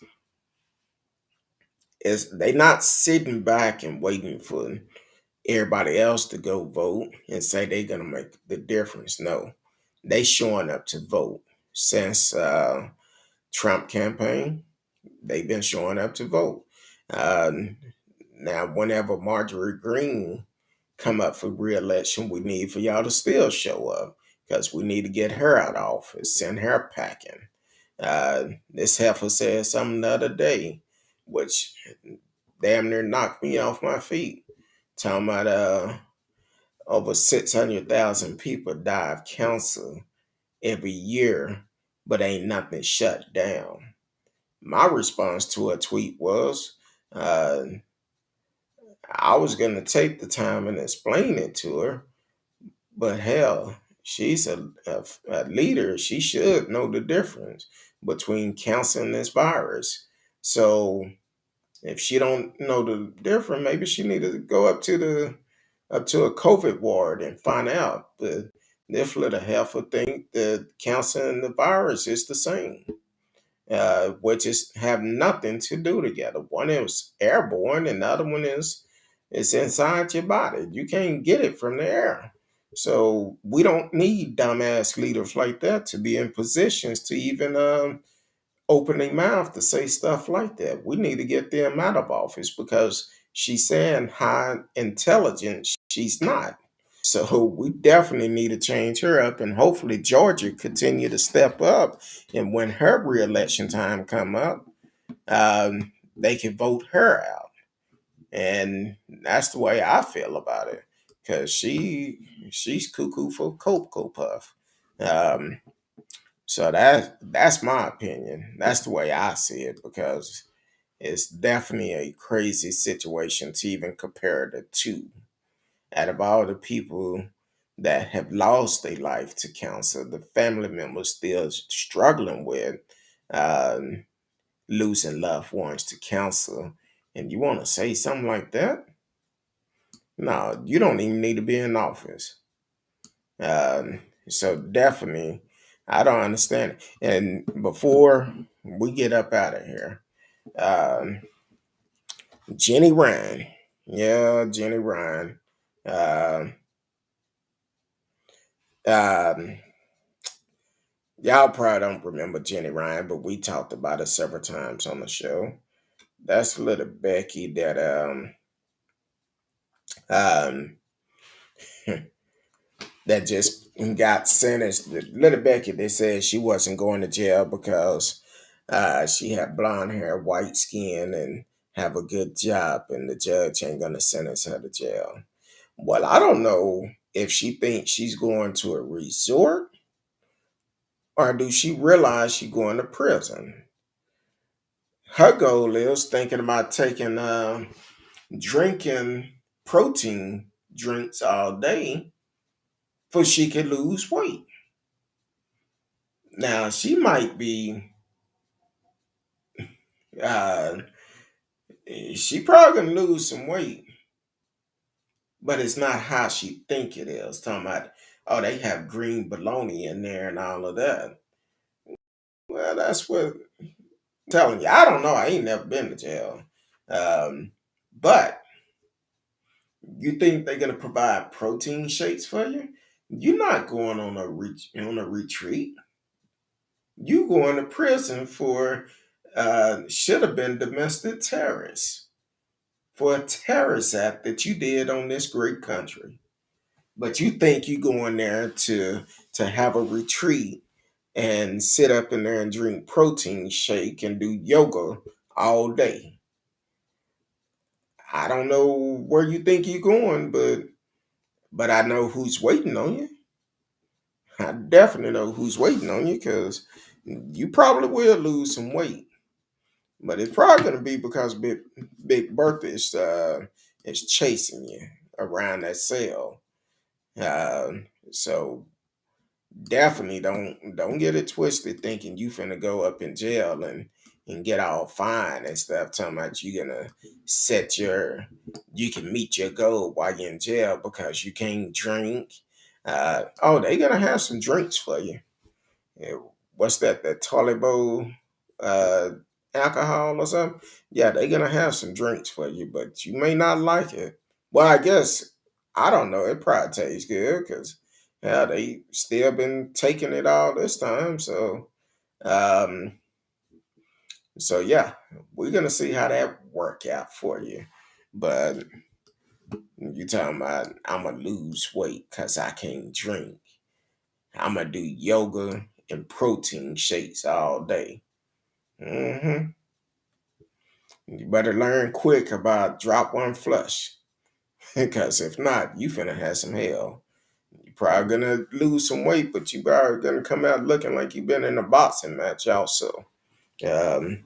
they're not sitting back and waiting for everybody else to go vote and say they're gonna make the difference. No, they showing up to vote since Trump campaign. They've been showing up to vote. Uh, Now, whenever Marjorie Green come up for re-election, we need for y'all to still show up because we need to get her out of office, send her packing. This heifer said something the other day, which damn near knocked me off my feet. Talking about over 600,000 people die of cancer every year, but ain't nothing shut down. My response to her tweet was, uh, I was going to take the time and explain it to her, but hell, she's a leader. She should know the difference between cancer and this virus. So if she don't know the difference, maybe she needed to go up to a COVID ward and find out. But this little heifer think that cancer and the virus is the same, which is have nothing to do together. One is airborne, and the other one is it's inside your body. You can't get it from the air. So we don't need dumbass leaders like that to be in positions to even open their mouth to say stuff like that. We need to get them out of office because she's saying high intelligence. She's not. So we definitely need to change her up, and hopefully Georgia continue to step up. And when her reelection time come up, they can vote her out. And that's the way I feel about it, because she's cuckoo for cocoa puff. Um, so that's my opinion. That's the way I see it, because it's definitely a crazy situation to even compare the two. Out of all the people that have lost their life to cancer, the family members still struggling with um, losing loved ones to cancer, and you want to say something like that? No, you don't even need to be in office. So definitely, I don't understand it. And before we get up out of here, um, Jenny Ryan, yeah, Jenny Ryan. Um, um, Y'all probably don't remember Jenny Ryan, but we talked about it several times on the show. That's little Becky that um that just got sentenced. Little Becky, they said she wasn't going to jail because she had blonde hair, white skin, and have a good job, and the judge ain't gonna sentence her to jail. Well, I don't know if she thinks she's going to a resort, or do she realize she's going to prison. Her goal is thinking about taking drinking protein drinks all day for she could lose weight. Now she might be uh she probably gonna lose some weight, but it's not how she think it is. Talking about oh, they have green bologna in there and all of that. Well, that's what I'm telling you. I don't know. I ain't never been to jail. Um, but you think they're gonna provide protein shakes for you? You're not going on on a retreat. You going to prison for should have been domestic terrorist for a terrorist act that you did on this great country. But you think you going there to have a retreat and sit up in there and drink protein shake and do yoga all day. I don't know where you think you're going, but I know who's waiting on you. I definitely know who's waiting on you because you probably will lose some weight. But it's probably gonna be because Big Bertha is chasing you around that cell. So definitely don't get it twisted thinking you finna go up in jail and get all fine and stuff. Talking about you gonna set you can meet your goal while you're in jail because you can't drink. Oh, they gonna have some drinks for you. Yeah, what's that? The toilet bowl uh, alcohol or something? Yeah, they're gonna have some drinks for you, but you may not like it. Well, I guess I don't know. It probably tastes good because yeah, they still been taking it all this time. Um, so yeah, we're gonna see how that work out for you. But you talking about I'm gonna lose weight because I can't drink. I'm gonna do yoga and protein shakes all day. Hmm. You better learn quick about drop one flush. Because if not, you finna have some hell. You probably gonna lose some weight, but you probably gonna come out looking like you've been in a boxing match also. Um,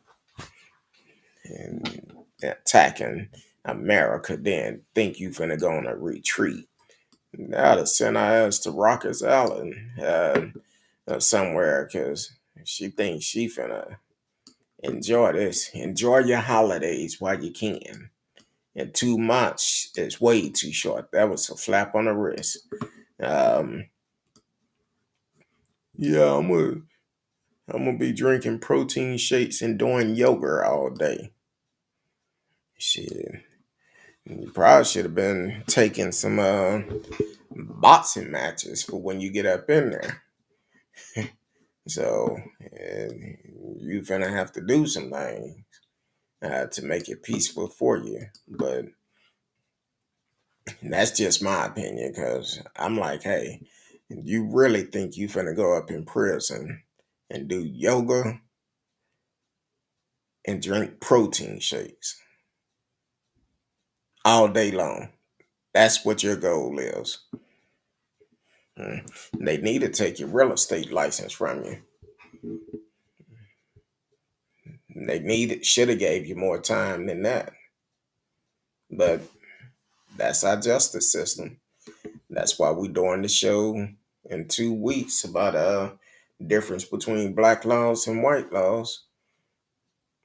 and attacking America, then think you finna go on a retreat. Now to send our ass to Rockers Island somewhere because she thinks she finna enjoy this. Enjoy your holidays while you can. And 2 months is way too short. That was a flap on the wrist. Um, yeah, I'm gonna be drinking protein shakes and doing yoga all day. Shit, you probably should have been taking some boxing matches for when you get up in there. So you finna have to do some things to make it peaceful for you. But that's just my opinion because I'm like, hey, you really think you finna go up in prison and do yoga and drink protein shakes all day long? That's what your goal is. They need to take your real estate license from you. They should have gave you more time than that. But that's our justice system. That's why we're doing the show in 2 weeks about difference between black laws and white laws.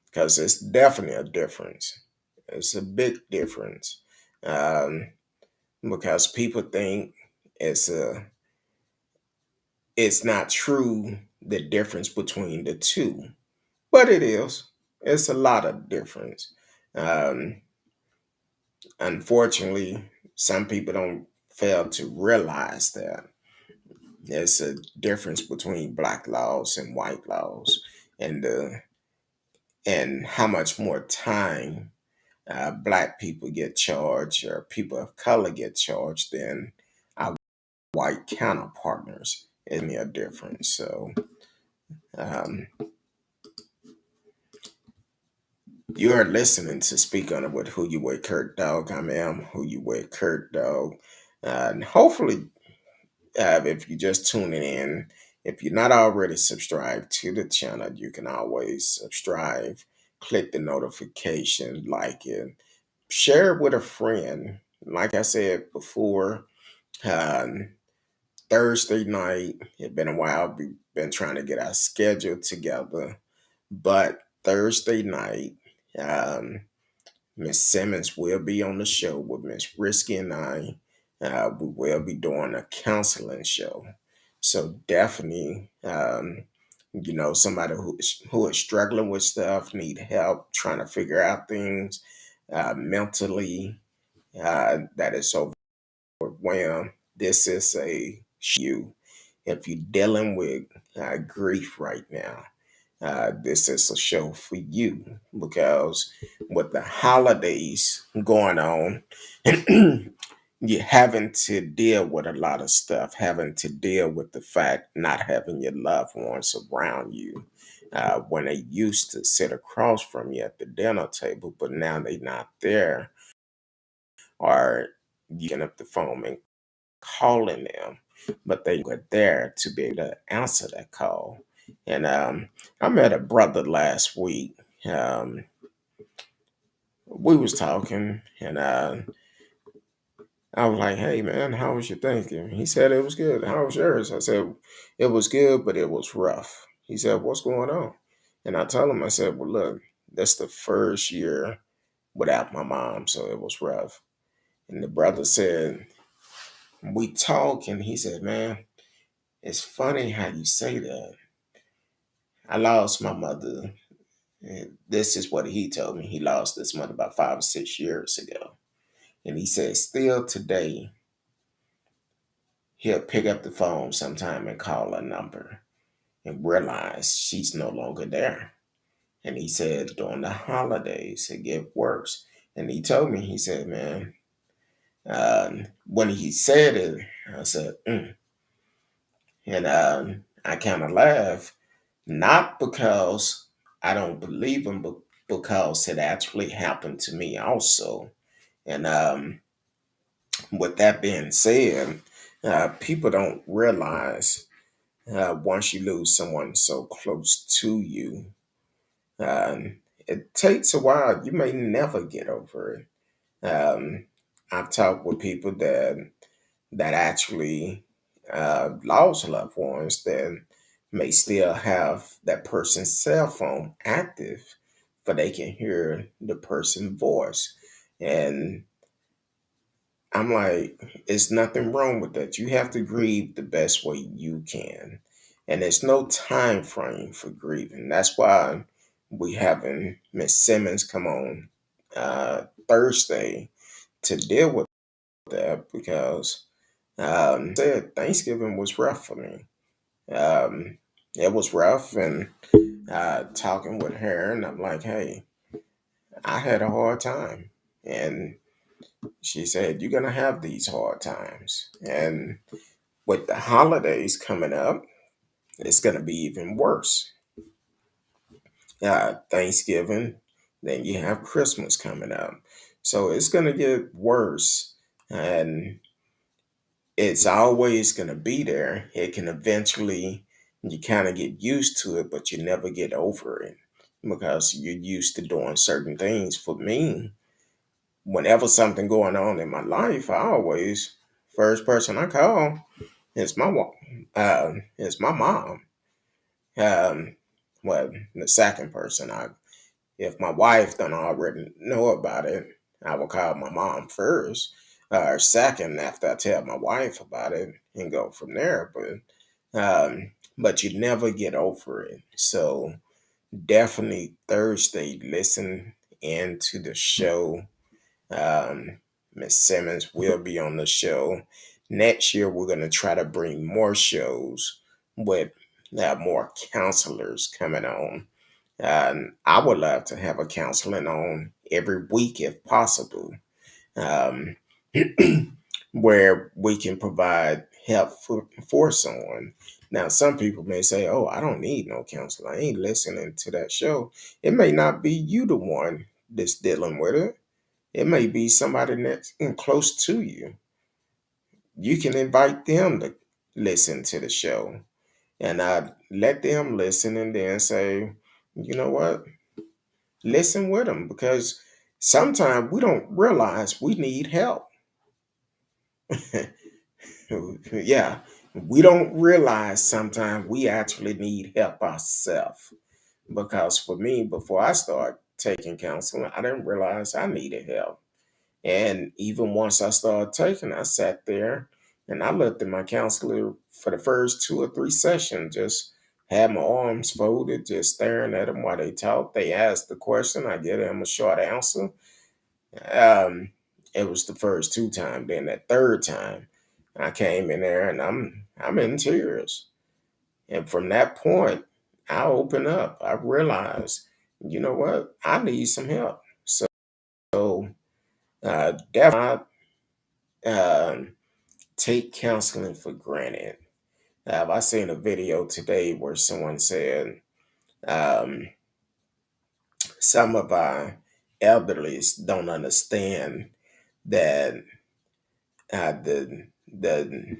Because it's definitely a difference. It's a big difference. Um, because people think it's a it's not true the difference between the two, but it is. It's a lot of difference. Um, Unfortunately, some people don't fail to realize that there's a difference between black laws and white laws, and and how much more time black people get charged or people of color get charged than our white counterpartners. Isn't a difference? So um, you are listening to Speak On It with Who You With Kurt Dog. I am Who You With Kurt Dog. And hopefully, if you're just tuning in, if you're not already subscribed to the channel, you can always subscribe, click the notification, like it, share it with a friend. Like I said before, um, Thursday night, it's been a while, we've been trying to get our schedule together, but Thursday night, um, Miss Simmons will be on the show with Miss Risky and I. we will be doing a counseling show. So definitely, somebody who is struggling with stuff, need help trying to figure out things mentally, that is overwhelmed. This is a you. If you're dealing with grief right now, this is a show for you because with the holidays going on, you're having to deal with a lot of stuff, having to deal with the fact not having your loved ones around you. When they used to sit across from you at the dinner table, but now they're not there, or you get up the phone and calling them, but they were there to be able to answer that call. And I met a brother last week. We was talking, and I was like, "Hey man, how was your Thanksgiving?" He said it was good. How was yours? I said it was good, but it was rough. He said, "What's going on?" And I told him, I said, "Well, look, that's the first year without my mom, so it was rough." And the brother said, we talk, and he said, "Man, it's funny how you say that. I lost my mother." And this is what he told me. He lost his mother about 5 or 6 years ago. And he said, still today, he'll pick up the phone sometime and call a number and realize she's no longer there. And he said, during the holidays, it get worse. And he told me, he said, man, when he said it, I said, mm. And I kind of laughed, not because I don't believe him, but because it actually happened to me also. And with that being said, people don't realize once you lose someone so close to you, it takes a while. You may never get over it. I've talked with people that actually lost loved ones that may still have that person's cell phone active, but they can hear the person's voice. And I'm like, it's nothing wrong with that. You have to grieve the best way you can. And there's no time frame for grieving. That's why we having Miss Simmons come on Thursday to deal with that because said Thanksgiving was rough for me. It was rough, and talking with her, and I'm like, hey, I had a hard time. And she said, you're going to have these hard times. And with the holidays coming up, it's going to be even worse. Thanksgiving, then you have Christmas coming up. So it's going to get worse. And it's always going to be there. It can eventually, you kind of get used to it, but you never get over it because you're used to doing certain things. For me, whenever something going on in my life, I always, first person I call is is my mom. Um, well, the second person, if my wife don't already know about it, I will call my mom first, or second after I tell my wife about it and go from there. But you never get over it. So definitely Thursday, listen into the show. Miss Simmons will be on the show. Next year, we're going to try to bring more shows with more counselors coming on. I would love to have a counseling on every week if possible, um, where we can provide help for someone. Now, some people may say, oh, I don't need no counselor. I ain't listening to that show. It may not be you the one that's dealing with it. It may be somebody that's close to you. You can invite them to listen to the show and let them listen and then say, you know what? Listen with them because sometimes we don't realize we need help. Yeah, we don't realize sometimes we actually need help ourselves. Because for me, before I started taking counseling, I didn't realize I needed help. And even once I started taking, I sat there and I looked at my counselor for the first 2 or 3 sessions, just had my arms folded, just staring at them while they talk. They asked the question, I give them a short answer. Um, it was the first 2 times. Then that third time, I came in there and I'm in tears. And from that point, I opened up. I realized, you know what? I need some help. So definitely um, take counseling for granted. I seen a video today where someone said um, some of our elderlies don't understand that the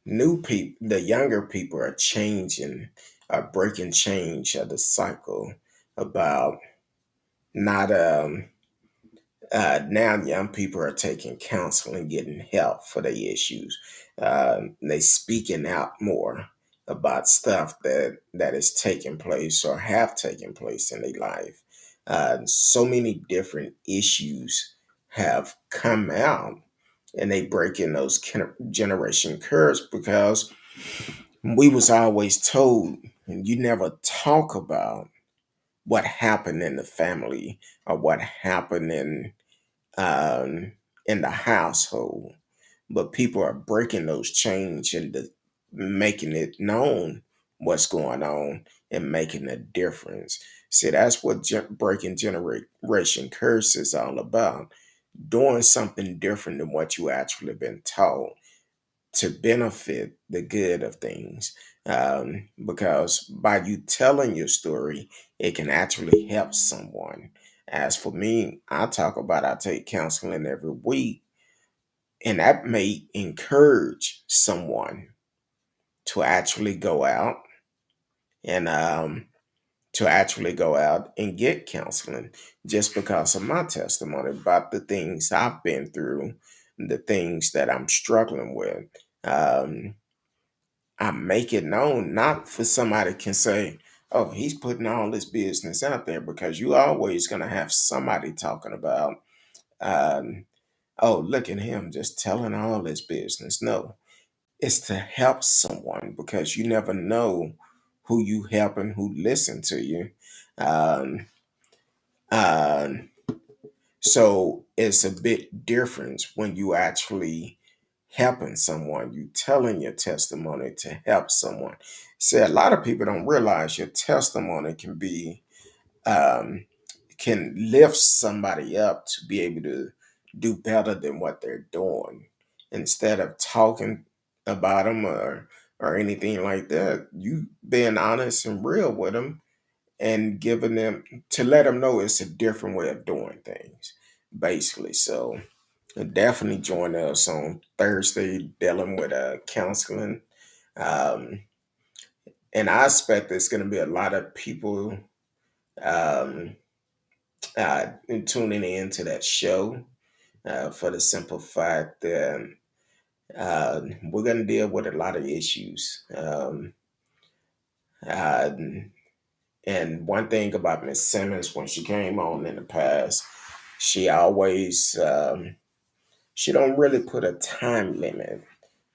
new people, the younger people are changing, are breaking change of the cycle about not now young people are taking counseling, getting help for their issues. They speaking out more about stuff that is taking place or have taken place in their life. So many different issues have come out, and they break in those generation curves because we was always told, and you never talk about what happened in the family or what happened um, in the household, but people are breaking those chains and making it known what's going on and making a difference. See, that's what breaking generation curse is all about. Doing something different than what you actually been taught to benefit the good of things. Because by you telling your story, it can actually help someone. As for me, I take counseling every week, and that may encourage someone to actually go out and get counseling just because of my testimony about the things I've been through, the things that I'm struggling with. Um, I make it known, not for somebody can say, "Oh, he's putting all this business out there," because you always gonna have somebody talking about, um, "Oh, look at him just telling all this business." No, it's to help someone because you never know who you helping, who listen to you. Um, um, So it's a bit different when you actually helping someone, you telling your testimony to help someone. See, a lot of people don't realize your testimony um, can lift somebody up to be able to do better than what they're doing. Instead of talking about them or anything like that, you being honest and real with them and giving them to let them know it's a different way of doing things, basically. So definitely join us on Thursday dealing with counseling. Um, and I expect there's going to be a lot of people um, tuning in to that show for the simple fact that we're going to deal with a lot of issues. Uh, and one thing about Miss Simmons, when she came on in the past, she always she don't really put a time limit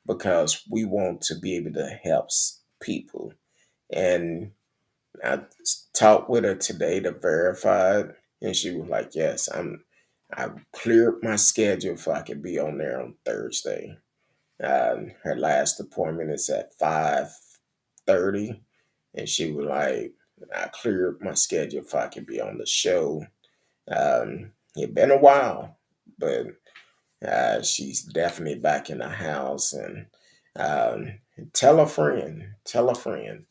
because we want to be able to help people. And I talked with her today to verify it, and she was like, "Yes, I cleared my schedule if I could be on there on Thursday." Her last appointment is at 5:30, and she was like, "I cleared my schedule if I could be on the show." It's been a while, but she's definitely back in the house, and um, tell a friend. Tell a friend.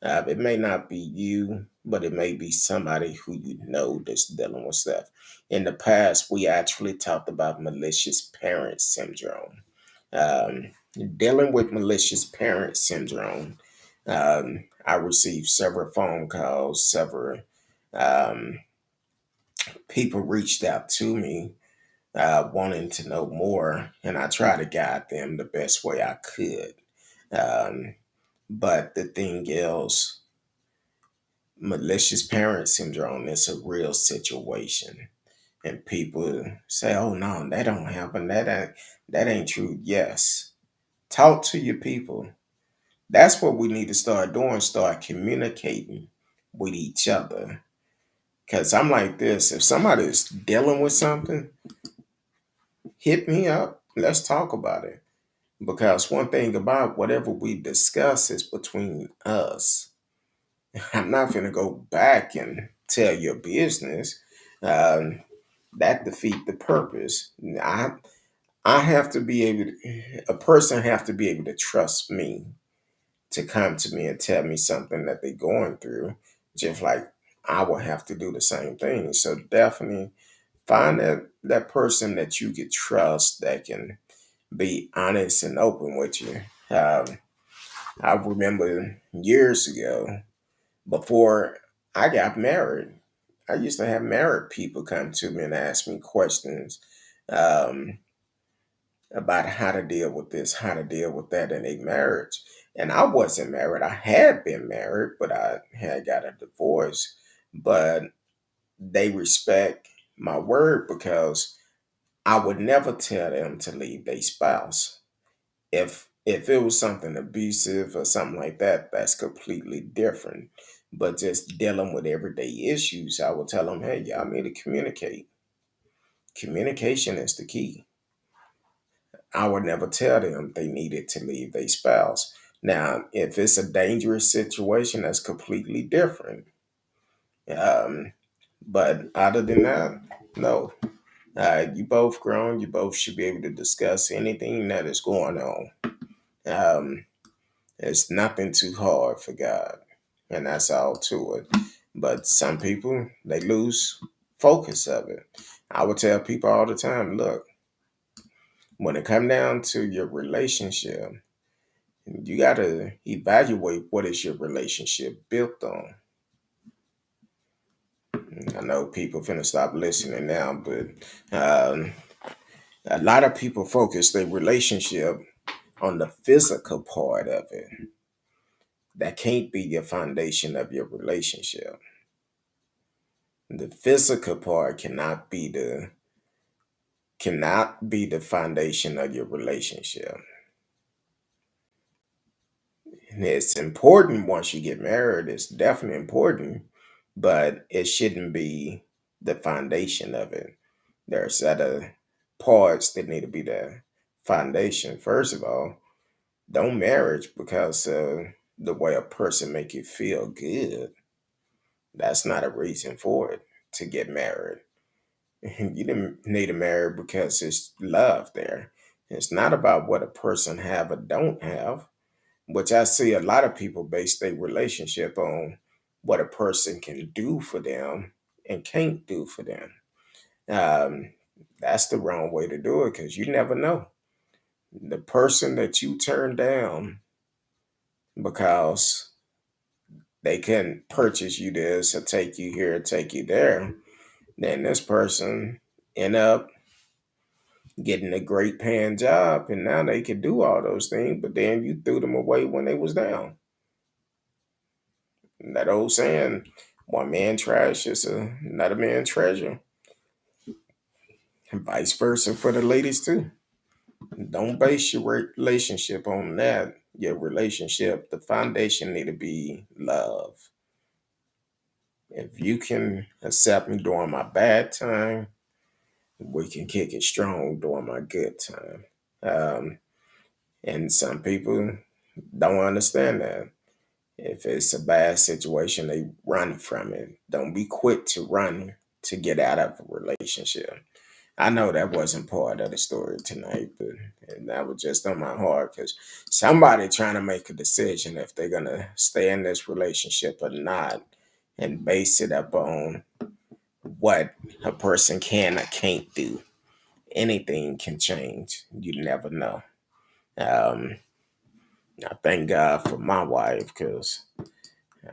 It may not be you, but it may be somebody who you know that's dealing with stuff. In the past, we actually talked about malicious parent syndrome. Um, Dealing with malicious parent syndrome, I received several phone calls, several um, people reached out to me wanting to know more, and I try to guide them the best way I could. Um, but the thing is, malicious parent syndrome is a real situation, And people say, "Oh no, that don't happen. That ain't true." Yes, talk to your people. That's what we need to start doing. Start communicating with each other. Cause I'm like this. If somebody's dealing with something, hit me up. Let's talk about it. Because one thing about whatever we discuss is between us. I'm not gonna go back and tell your business. Um, that defeat the purpose. I have to be able to, a person have to be able to trust me to come to me and tell me something that they're going through, just like I will have to do the same thing. So definitely find that person that you can trust that can be honest and open with you. I remember years ago, before I got married, I used to have married people come to me and ask me questions um, about how to deal with this, how to deal with that in a marriage. And I wasn't married. I had been married, but I had got a divorce. But they respect my word because I would never tell them to leave their spouse. If it was something abusive or something like that, that's completely different. But just dealing with everyday issues, I would tell them, hey, y'all need to communicate. Communication is the key. I would never tell them they needed to leave their spouse. Now, if it's a dangerous situation, that's completely different. Um, but other than that, no. You both grown. You both should be able to discuss anything that is going on. Um, it's nothing too hard for God, and that's all to it. But some people they lose focus of it. I would tell people all the time, look, when it come down to your relationship, you got to evaluate what is your relationship built on. I know people finna stop listening now, but um, a lot of people focus their relationship on the physical part of it. That can't be your foundation of your relationship. The physical part cannot be the foundation of your relationship. And it's important once you get married. It's definitely important, but it shouldn't be the foundation of it. There's other parts that need to be the foundation. First of all, don't marriage because the way a person make you feel good. That's not a reason for it to get married. You didn't need to marry because it's love there. It's not about what a person have or don't have, which I see a lot of people base their relationship on what a person can do for them and can't do for them. Um, that's the wrong way to do it because you never know. The person that you turn down because they can purchase you this or take you here, take you there, then this person end up getting a great paying job and now they can do all those things, but then you threw them away when they was down. And that old saying, one man trash is another man treasure. And vice versa for the ladies too. Don't base your relationship on that. Your relationship, the foundation need to be love. If you can accept me during my bad time, we can kick it strong during my good time. Um, and some people don't understand that. If it's a bad situation, they run from it. Don't be quick to run to get out of a relationship. I know that wasn't part of the story tonight, but and that was just on my heart because somebody trying to make a decision if they're gonna stay in this relationship or not, and base it up on what a person can or can't do. Anything can change. You never know. Um, I thank God for my wife because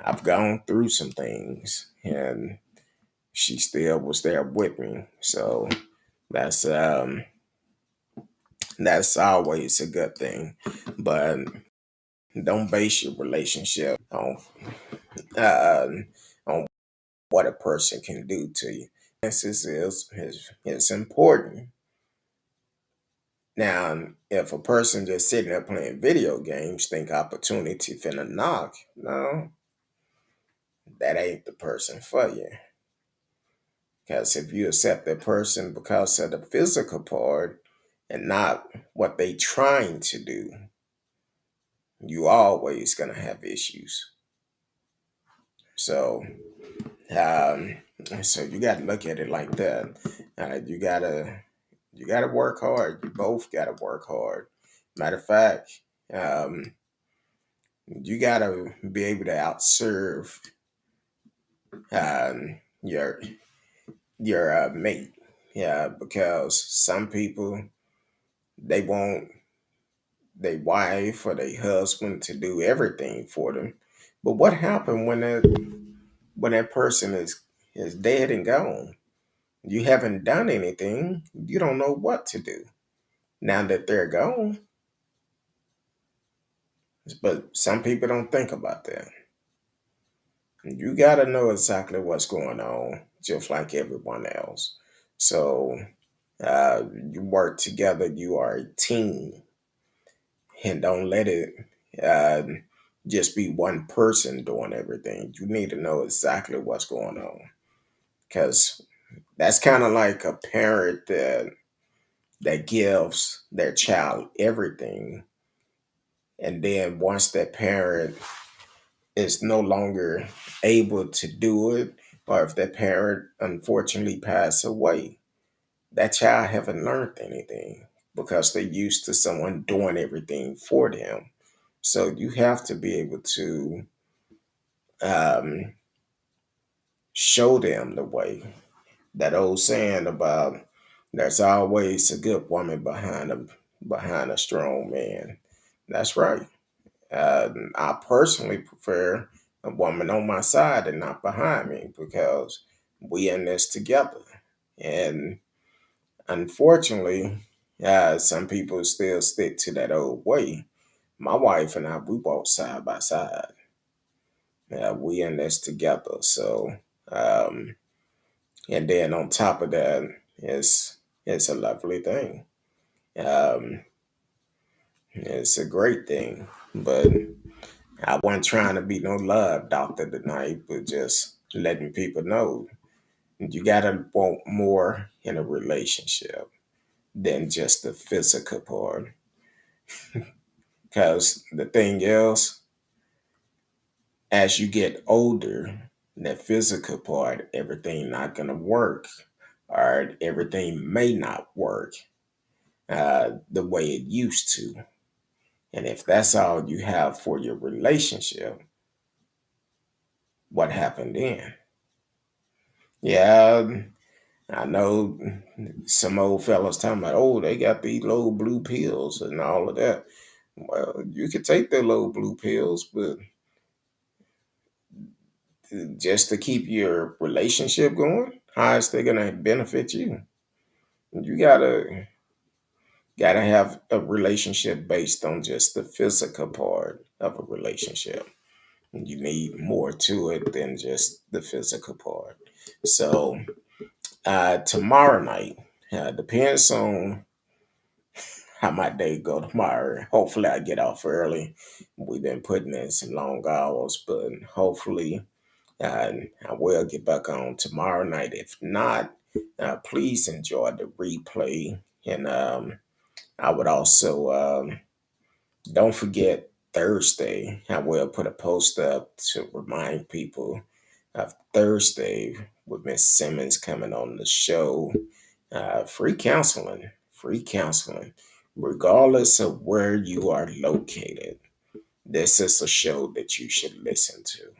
I've gone through some things and she still was there with me. So that's um that's always a good thing. But don't base your relationship uh, on what a person can do to you. this is important. Now, if a person just sitting there playing video games think opportunity finna knock, no, that ain't the person for you. Because if you accept that person because of the physical part and not what they trying to do, you always gonna have issues. So, um, so you got to look at it like that. You gotta work hard. You both gotta work hard. Matter of fact, um, you gotta be able to outserve your mate. Yeah, because some people they want their wife or their husband to do everything for them. But what happened when that person is dead and gone? You haven't done anything. You don't know what to do now that they're gone. But some people don't think about that. You got to know exactly what's going on, just like everyone else. So you work together. You are a team, and don't let it uh, just be one person doing everything. You need to know exactly what's going on, because that's kind of like a parent that gives their child everything, and then once that parent is no longer able to do it, or if that parent unfortunately pass away, that child haven't learned anything because they're used to someone doing everything for them. So you have to be able to um, show them the way. That old saying about there's always a good woman behind a strong man. That's right. I personally prefer a woman on my side and not behind me because we in this together. And unfortunately, some people still stick to that old way. My wife and I, we walk side by side. We in this together. So, um, and then on top of that, it's a lovely thing. Um, it's a great thing. But I wasn't trying to be no love doctor tonight, but just letting people know you gotta want more in a relationship than just the physical part. Because the thing is, as you get older, that physical part, everything not gonna work, or everything may not work the way it used to. And if that's all you have for your relationship, what happened then? Yeah, I know some old fellas talking about, oh, they got these little blue pills and all of that. Well, you could take the little blue pills, but just to keep your relationship going, how is they gonna benefit you? You gotta have a relationship based on just the physical part of a relationship. You need more to it than just the physical part. So tomorrow night, depends on how my day go tomorrow. Hopefully I get off early. We've been putting in some long hours, but hopefully I will get back on tomorrow night. If not, please enjoy the replay. And I would also don't forget Thursday. I will put a post up to remind people of Thursday with Miss Simmons coming on the show. Free counseling, regardless of where you are located. This is a show that you should listen to.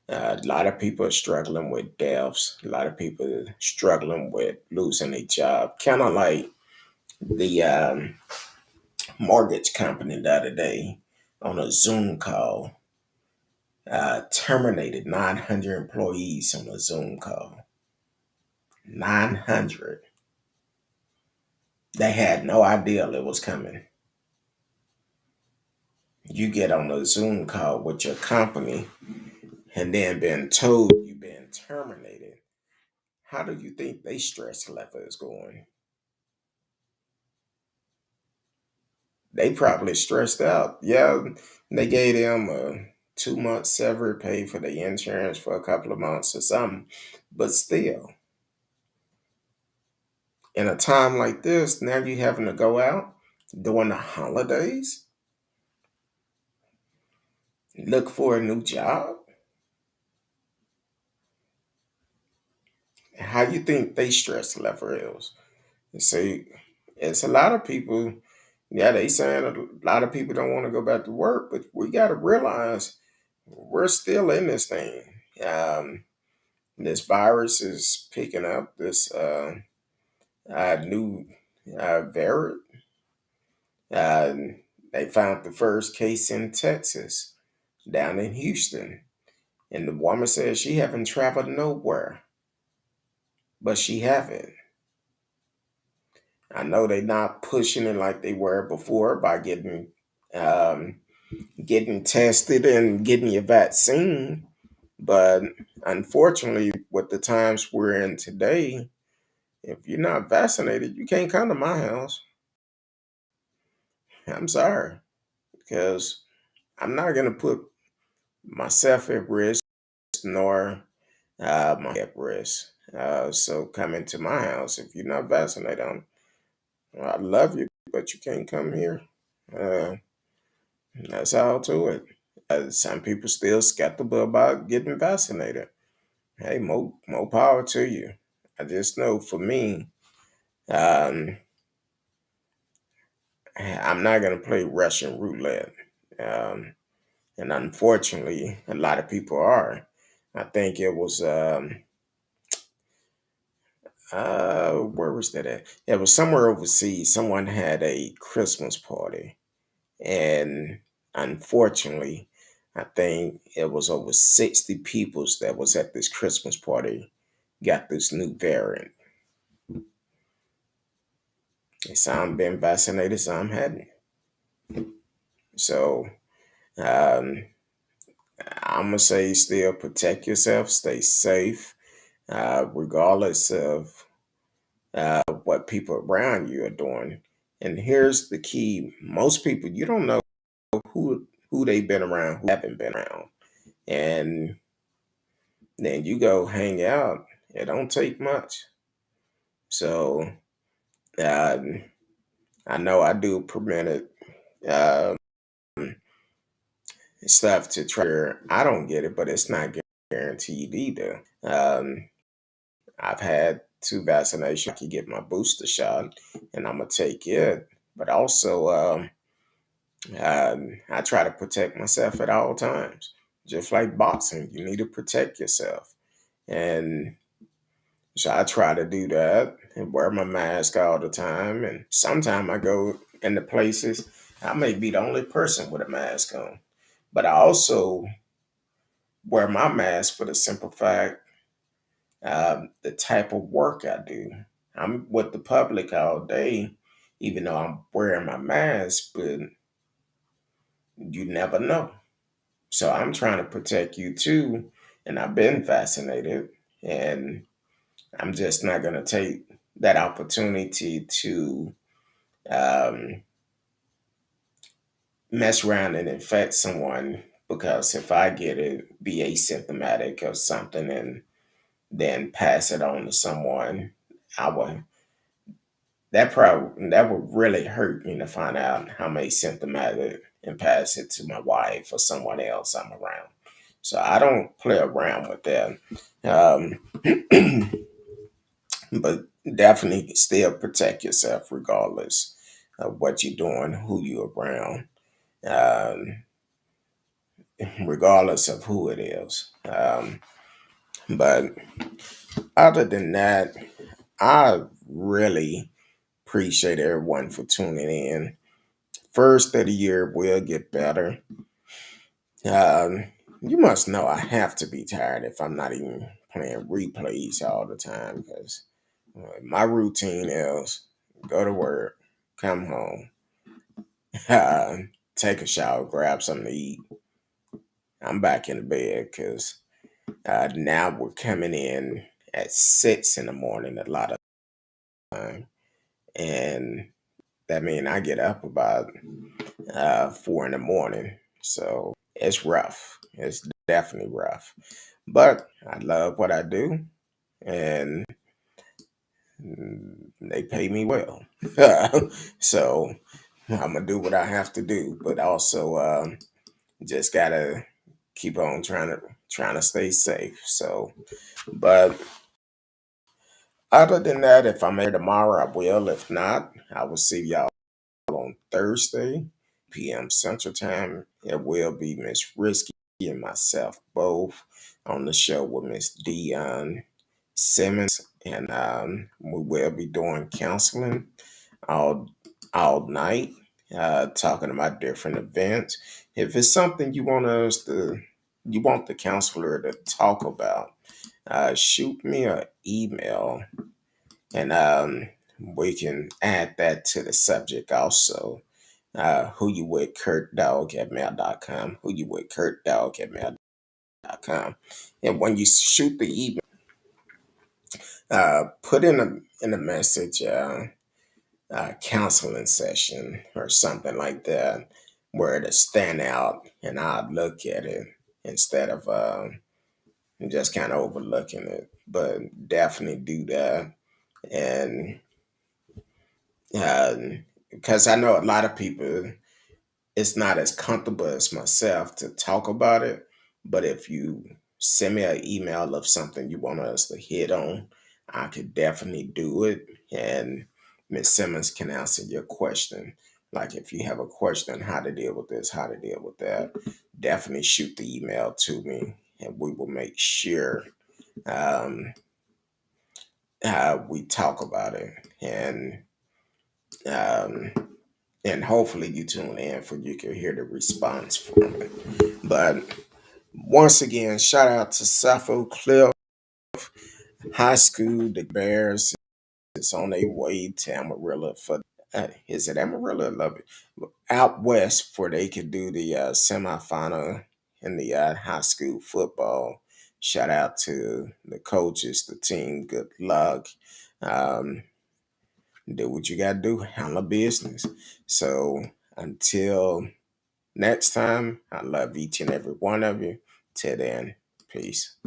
A lot of people are struggling with deaths. A lot of people are struggling with losing a job. Kind of like the mortgage company the other day on a Zoom call terminated 900 employees on a Zoom call. 900. They had no idea it was coming. You get on a Zoom call with your company and then being told you've been terminated. how do you think they stress level is going? They probably stressed out. Yeah, they gave them a 2 month salary, paid for the insurance for a couple of months or something. But still, in a time like this, now you having to go out during the holidays, look for a new job. How you think they stress level is? You see, it's a lot of people. Yeah, they saying a lot of people don't want to go back to work, but we got to realize we're still in this thing. Um, this virus is picking up. This new variant. Uh, they found the first case in Texas, down in Houston, and the woman says she haven't traveled nowhere, but she haven't. I know they're not pushing it like they were before by um, getting tested and getting your vaccine, but unfortunately, with the times we're in today, if you're not vaccinated, you can't come to my house. I'm sorry, because I'm not going to put myself at risk nor my at risk. So come into my house if you're not vaccinated. I love you, but you can't come here. Uh, that's all to it. Some people still skeptical about getting vaccinated. Hey, more power to you. I just know for me, um, I'm not going to play Russian roulette. Um, and unfortunately, a lot of people are. I think it was where was that at? It was somewhere overseas. Someone had a Christmas party, and unfortunately, I think it was over 60 peoples that was at this Christmas party got this new variant. And some been vaccinated, some hadn't. So um, I'm gonna say still protect yourself, stay safe, regardless of what people around you are doing. And here's the key: most people you don't know who they've been around, who haven't been around, and then you go hang out. It don't take much. So um, I know I do permitted um, stuff to try. I don't get it, but it's not guaranteed either. I've had two vaccinations. I can get my booster shot, and I'm gonna take it. But also, I try to protect myself at all times. Just like boxing, you need to protect yourself, and so I try to do that and wear my mask all the time. And sometimes I go into places I may be the only person with a mask on, but I also wear my mask for the simple fact the type of work I do. I'm with the public all day, even though I'm wearing my mask, but you never know. So I'm trying to protect you too. And I've been vaccinated, and I'm just not going to take that opportunity to um, mess around and infect someone because if I get it, be asymptomatic or something, and then pass it on to someone, I would that would really hurt me to find out how many symptomatic and pass it to my wife or someone else I'm around. So I don't play around with that. Um, but definitely still protect yourself regardless of what you're doing, who you're around, um, regardless of who it is. But other than that, I really appreciate everyone for tuning in. First of the year will get better. Um, you must know I have to be tired if I'm not even playing replays all the time because my routine is go to work, come home, uh, take a shower, grab something to eat. I'm back in the bed because now we're coming in at 6 in the morning a lot of time. And that means I get up about 4 in the morning. So it's rough. It's definitely rough. But I love what I do, and they pay me well. So I'm gonna do what I have to do, but also just gotta keep on trying to stay safe. So, but other than that, if I'm here tomorrow, I will. If not, I will see y'all on Thursday, p.m. Central Time. It will be Miss Risky and myself both on the show with Miss Dion Simmons, and we will be doing counseling all all night, talking about different events. If it's something you want the counselor to talk about, shoot me an email, and we can add that to the subject also. Who you with kurtdog at mail.com. Who you with kurtdog at mail.com. And when you shoot the email, put in a message counseling session or something like that, where to stand out and I'd look at it instead of just kind of overlooking it. But definitely do that. And uh, because I know a lot of people, it's not as comfortable as myself to talk about it. But if you send me an email of something you want us to hit on, I could definitely do it. And Miss Simmons can answer your question. Like if you have a question, how to deal with this, how to deal with that, definitely shoot the email to me, and we will make sure um, we talk about it. Um, and hopefully you tune in for you can hear the response from it. But once again, shout out to Suffolk Cliff High School. The Bears is on their way to Amarillo for is it Amarillo? Love it. Out west for they could do the semifinal in the high school football. Shout out to the coaches, the team. Good luck. Um, do what you got to do. Handle business. So until next time, I love each and every one of you. Till then, peace.